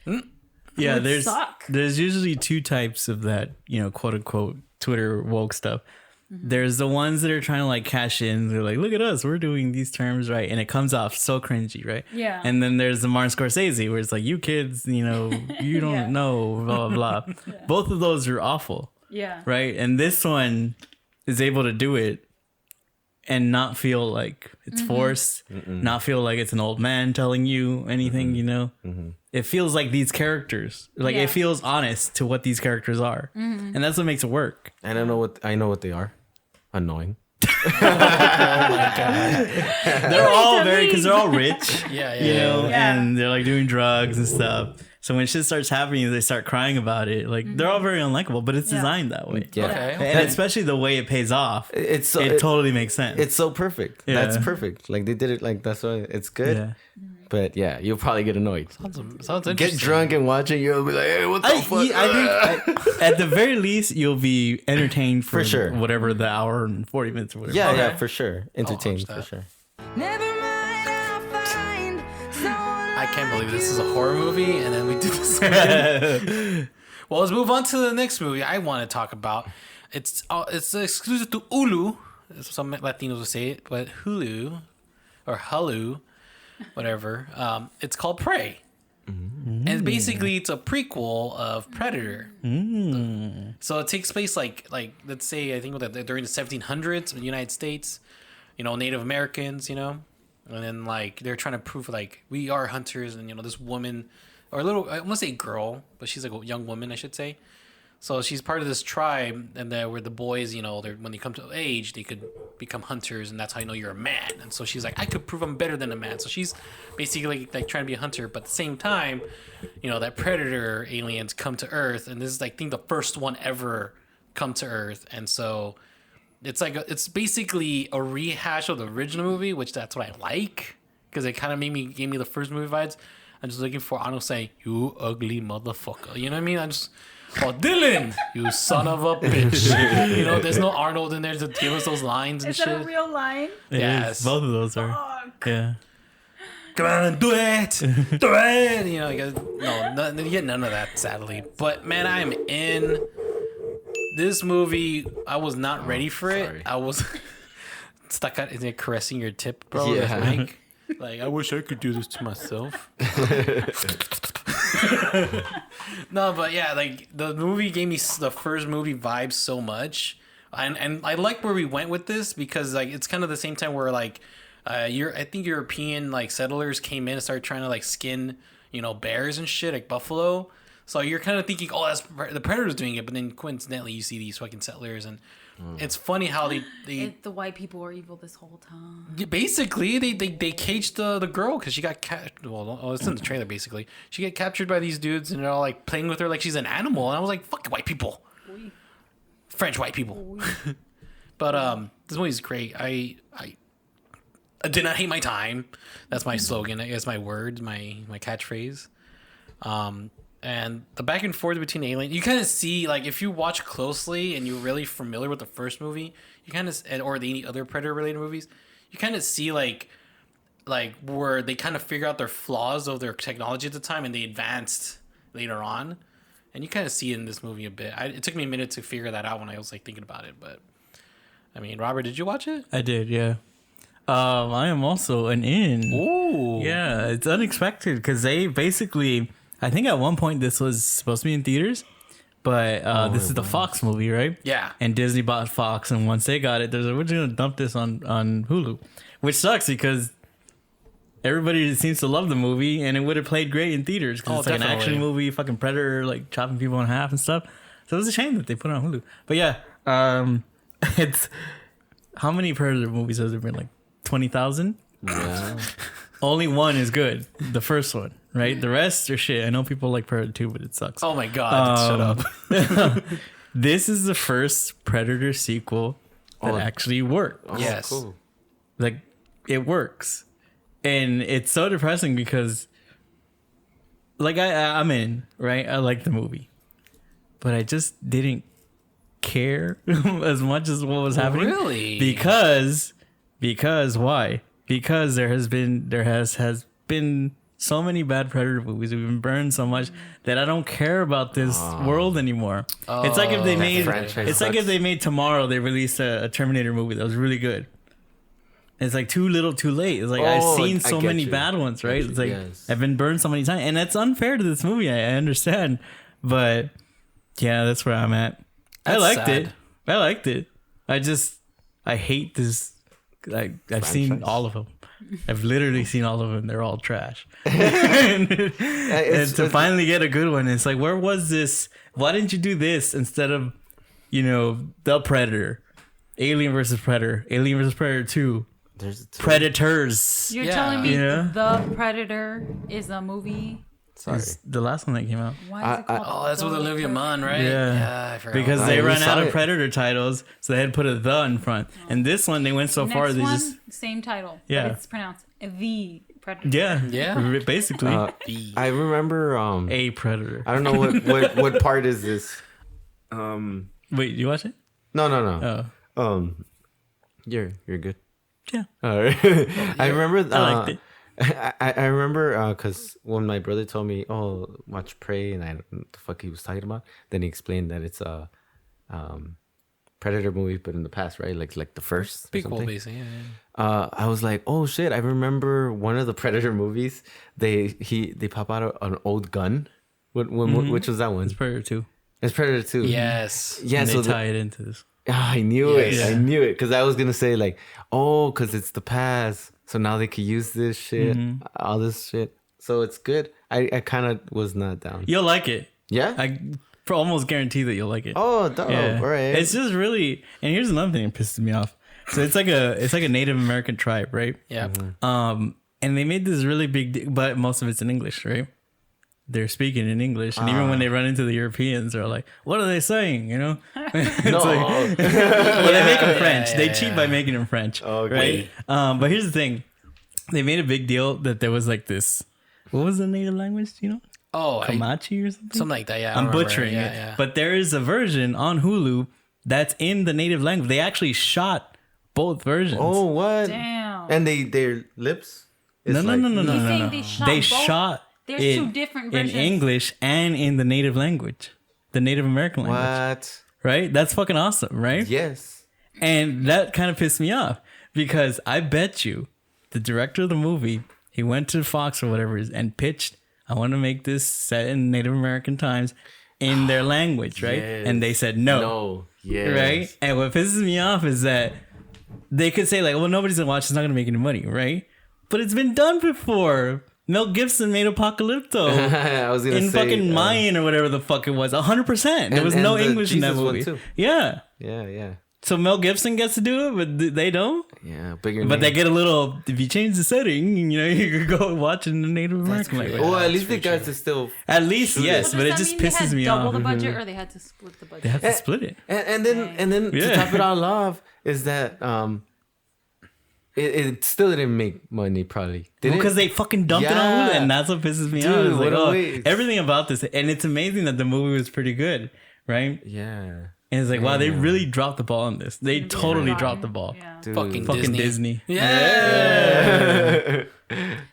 Yeah, would there's suck. there's usually two types of that, you know, quote unquote Twitter woke stuff. There's the ones that are trying to like cash in. They're like, look at us, we're doing these terms right, and it comes off so cringy, right? Yeah. And then there's the Martin Scorsese where it's like, you kids, you know, you don't Yeah. know, blah blah blah. Both of those are awful, yeah. right? And this one is able to do it and not feel like it's forced, not feel like it's an old man telling you anything, you know? It feels like these characters, like Yeah. it feels honest to what these characters are. And that's what makes it work. And I know what they are. Annoying. They're all because they're all rich, Yeah, you know, Yeah. and they're like doing drugs and stuff. So when shit starts happening, they start crying about it. Like they're all very unlikable, but it's designed that way. Yeah. Okay. And especially the way it pays off, It's so it totally makes sense. it's so perfect. Yeah. That's perfect. Like they did it like that's why it's good. yeah. But yeah, you'll probably get annoyed. Sounds Get interesting. drunk and watch it. You'll be like, hey, what the fuck? I think at the very least you'll be entertained for sure. whatever the hour and 40 minutes or whatever. Yeah, Okay. yeah, for sure. Entertained for that. sure. Never mind, I'll find someone I can't like believe this is a you. horror movie, and then we do this again. Well, let's move on to the next movie I want to talk about. It's exclusive to Hulu. Some Latinos will say it, but Hulu or Hulu, whatever. It's called Prey. And basically, it's a prequel of Predator. So it takes place like let's say I think during the 1700s in the United States. You know, Native Americans. You know, and then like they're trying to prove like we are hunters, and you know this woman or a little I want to say girl, but she's like a young woman I should say. So she's part of this tribe, and where the boys, you know, when they come to age, they could become hunters, and that's how you know you're a man. And so she's like, I could prove I'm better than a man. So she's basically like trying to be a hunter, but at the same time, you know, that predator aliens come to Earth, and this is like, I think the first one ever come to Earth, and so it's like it's basically a rehash of the original movie, which that's what I like because it kind of gave me the first movie vibes. I'm just looking for Arnold saying, "You ugly motherfucker," you know what I mean? Oh, Dylan, you son of a bitch. You know, there's no Arnold in there to give us those lines and Is that shit. a real line? It Yes. is. Both of those are. Yeah. Come on, do it. Do it. You know, you get none of that, sadly. But, man, I'm in this movie. I was not ready for it. sorry. I was stuck out. Is it caressing your tip, bro? Yeah. That's Mike. Like, I wish I could do this to myself. No, but yeah, like the movie gave me the first movie vibe so much, and I like where we went with this because like it's kind of the same time where like, I think European like settlers came in and started trying to like skin, you know, bears and shit like buffalo. So you're kind of thinking, oh, that's the Predator's doing it, but then coincidentally you see these fucking settlers, and it's funny how they The white people were evil this whole time. basically they caged the girl because she got it's in the trailer basically. She got captured by these dudes and they're all like playing with her like she's an animal, and I was like, fuck white people, French white people. But this movie's great. I did not hate my time. That's my slogan, I guess, my word, my catchphrase. And the back and forth between alien, you kind of see, like, if you watch closely and you're really familiar with the first movie, you kind of, or any other Predator related movies, you kind of see like where they kind of figure out their flaws of their technology at the time and they advanced later on, and you kind of see it in this movie a bit. It took me a minute to figure that out when I was like thinking about it, but I mean, Robert, did you watch it? I did, yeah. I am also an in. Ooh, Yeah, it's unexpected because they basically, I think at one point this was supposed to be in theaters, but this is the Fox movie, right? Yeah. And Disney bought Fox, and once they got it, they're like, we're just gonna dump this on Hulu, which sucks because everybody seems to love the movie, and it would have played great in theaters because Oh, it's like an definitely. action movie, fucking Predator, like chopping people in half and stuff. So it was a shame that they put it on Hulu. But yeah, it's how many Predator movies has there been? Like 20,000. Yeah. Only one is good. The first one, right? The rest are shit. I know people like Predator 2, but it sucks. Oh my god, shut up. This is the first Predator sequel that actually worked. Oh, Yes. Cool. Like, it works. And it's so depressing because, like, I'm in, right? I like the movie. But I just didn't care as much as what was happening. Really? Because why? Because there has been so many bad Predator movies. We've been burned so much that I don't care about this world anymore. It's like if they made franchise it's like if sucks. they made tomorrow they released a Terminator movie that was really good. It's like too little, too late. It's like I've Oh, seen I so get many you. bad ones, right? It's like Yes. I've been burned so many times, and that's unfair to this movie. I understand, but yeah, that's where I'm at. I That's liked sad. it. I hate this. I've seen Franchise. all of them. I've literally seen all of them. They're all trash. and to finally get a good one, it's like, where was this? Why didn't you do this instead of, the Predator, Alien versus Predator, Alien versus Predator 2, There's two. Predators? You're Yeah. telling me Yeah. The Predator is a movie? Sorry. It's the last one that came out. Why is it called Oh, that's with The Olivia Predator? Munn, right? Yeah. I forgot. Because about they that. We ran saw out of it. Predator titles, so they had to put a "the" in front. And this one, they went so Next far, they one, just same title. Yeah. But it's pronounced The Predator. Yeah. Yeah. Basically, I remember. a predator. I don't know what part is this. Wait, you watch it? No. Oh, You're good. yeah. All right. I remember. I liked it. I remember because when my brother told me, "Oh, watch Prey," and I don't know what the fuck he was talking about. Then he explained that it's a Predator movie, but in the past, right? Like the first. or Prequel, something. basically. Yeah. I was like, "Oh shit!" I remember one of the Predator movies. They pop out an old gun. Which was that one? It's Predator 2. It's Predator 2. Yes. Yeah. And So they tie it into this. I knew it. Yes. I knew it because I was gonna say like, oh, because it's the past, so now they could use this shit, all this shit. So it's good. I kind of was not down. You'll like it. Yeah. I almost guarantee that you'll like it. Oh, dope. Yeah. All right. It's just really, and here's another thing that pisses me off. So it's like a Native American tribe, right? Yeah. And they made this really big, but most of it's in English, right? They're speaking in English, and even when they run into the Europeans, they're like, "What are they saying?" You know? It's no. like, well, they make them French. They cheat by making them French, Okay. right? But here's the thing: they made a big deal that there was like this. What was the native language? Do you know? Oh, Comanche or something? something like that. Yeah. I I'm remember. butchering Yeah, it. yeah. But there is a version on Hulu that's in the native language. They actually shot both versions. Oh, what? Damn. And their lips. no, no, no, no, no, He's no, saying no. they shot They both? shot There's it two different in versions. English and in the native language, the Native American language. What? Right? That's fucking awesome, right? Yes. And that kind of pissed me off because I bet you the director of the movie, he went to Fox or whatever and pitched, I want to make this set in Native American times in their language, right? Yes. And they said no. No. Yes. Right? And what pisses me off is that they could say like, well, nobody's gonna watch, it's not gonna make any money, right? But it's been done before. Mel Gibson made Apocalypto I was gonna in say fucking Mayan or whatever the fuck it was. 100%. There was and no the English in that Jesus one movie. too. Yeah. Yeah. So Mel Gibson gets to do it, but they don't. Yeah. Bigger. But they name. get a little. If you change the setting, you know, you could go watch in the Native American language. Well, at least the guys are still. At least, Shoot it. yes, So but does it that just mean they pisses had me double off. the budget, or they had to split the budget? They have to split it. And then to Yeah. top it all off is that it still didn't make money probably. Did Because it? they fucking dumped it on Yeah. Hulu, and that's what pisses me Dude, off. It's like, what a oh, waste. everything about this, and it's amazing that the movie was pretty good, right? Yeah. And it's like, wow, they really dropped the ball on this. They totally dropped the ball. Yeah. Dude. Fucking Disney. Yeah.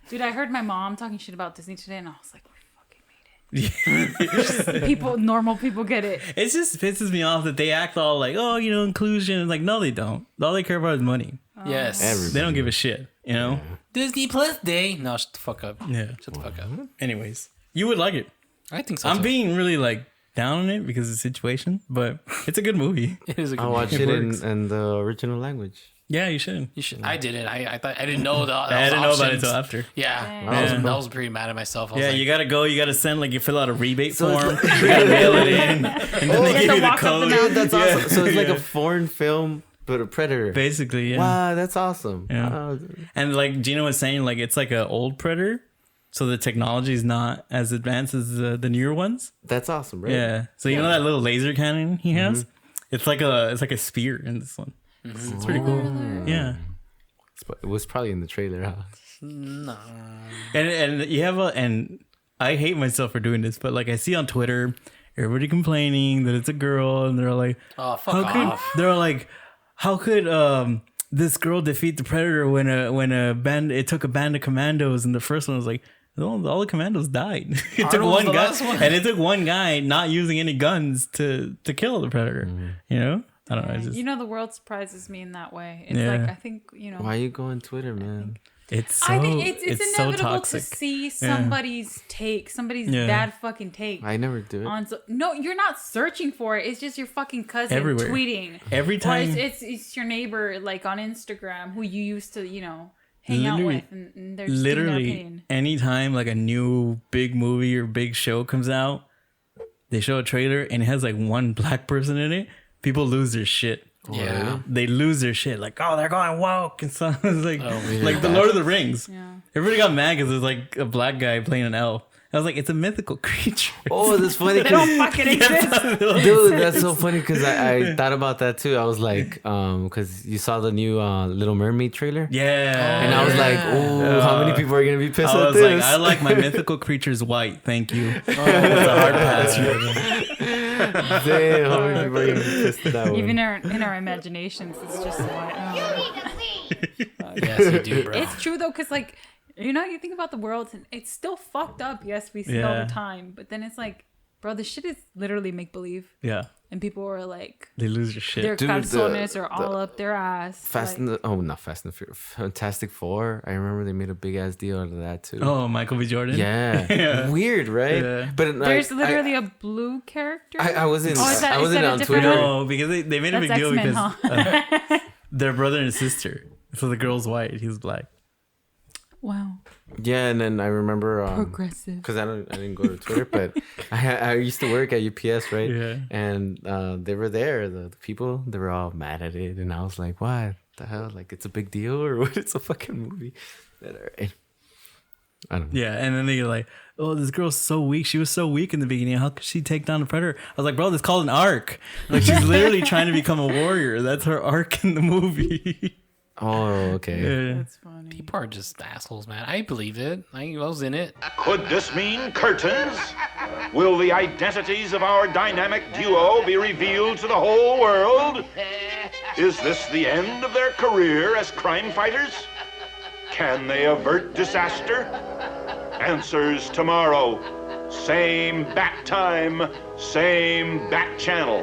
Dude, I heard my mom talking shit about Disney today, and I was like, we fucking made it. People, normal people get it. It just pisses me off that they act all like, oh, you know, inclusion. It's like, no, they don't. All they care about is money. Yes. They don't give a shit, you know? Disney Plus Day. No, shut the fuck up. Yeah. Shut the fuck up. Anyways, you would like it. I think so. I'm too. being really like down on it because of the situation, but it's a good movie. It is a good I watched It it works. in the original language. Yeah, you should. You should. I didn't. I thought I didn't know that. I didn't know about it options. until after. Yeah, Dang. I was pretty mad at myself. I was Yeah, like, you gotta go. You gotta send like you fill out a rebate So it's form. You gotta mail it in, and then they you give have you to the walk up code. and down. That's Yeah. awesome. So it's like Yeah. a foreign film, but a Predator. Basically, yeah. Wow, that's awesome. Yeah. Wow. And like Gina was saying, like it's like an old Predator, so the technology is not as advanced as the newer ones. That's awesome, right? Yeah. So you know that little laser cannon he has? It's like a spear in this one. It's pretty cool. Yeah. It was probably in the trailer, huh? no. And you have and I hate myself for doing this, but like I see on Twitter everybody complaining that it's a girl, and they're like, Oh, fuck off. they're like, how could this girl defeat the Predator when a band it took a band of commandos, and the first one was like, all the commandos died. It took Arnold was one the guy, last one. and it took one guy not using any guns to kill the Predator. You know, I don't know. It's just, You know, the world surprises me in that way. It's Yeah. like, I think, you know, Why you go on Twitter, man? it's so I think it's so inevitable toxic. to see somebody's take, somebody's Yeah. bad fucking take. I never do it. On no, you're not searching for it. It's just your fucking cousin Everywhere. tweeting. Every Or time, it's your neighbor like on Instagram who you used to, you know, hang out Literally- with, and they're just giving their literally opinion. anytime like a new big movie or big show comes out, they show a trailer and it has like one black person in it, people lose their shit. Yeah. They lose their shit, like, oh, they're going woke and stuff. It's like Oh, weird. like the Lord of the Rings. Yeah. Everybody got mad because there's like a black guy playing an elf, I was like, it's a mythical creature. Oh, that's funny. They don't fucking exist. Dude, that's so funny because I thought about that too. I was like, because you saw the new Little Mermaid trailer. Yeah. And I was like, oh, how many people are going to be pissed I at was this? like, I like my mythical creatures white. Thank you. It's a hard pass. Damn, how many people are going to be pissed at that one? Even in our imaginations, it's just like, Yes, you do, bro. it's true though, because like, you know, you think about the world and it's still fucked up. Yes, we see it all Yeah. the time, but then it's like, bro, this shit is literally make believe, Yeah. and people are like, They lose their shit. their Dude, calzones are the- all up their ass. Not Fast and Furious. Fantastic Four. I remember they made a big ass deal out of that too. Oh, Michael B. Jordan? Yeah. Yeah. Weird, right? Yeah. But There's literally a blue character. I wasn't. Oh, is that- I is wasn't that a on different Twitter. one? No, because they made a That's big deal X-Men, because they're brother and sister. So the girl's white, he's black. Wow, Yeah, and then I remember progressive. because I didn't go to Twitter, but I used to work at UPS, right? Yeah. And they were there. The people, they were all mad at it, and I was like, "What the hell? Like, it's a big deal, or what? It's a fucking movie." But, all right. I don't know. Yeah, and then they're like, "Oh, this girl's so weak. She was so weak in the beginning. How could she take down the predator?" I was like, "Bro, this is called an arc. Like, she's literally trying to become a warrior. That's her arc in the movie." Oh, okay. Yeah. That's funny. People are just assholes, man. I believed it. I was in it. Could this mean curtains? Will the identities of our dynamic duo be revealed to the whole world? Is this the end of their career as crime fighters? Can they avert disaster? Answers tomorrow. Same bat time, same bat channel.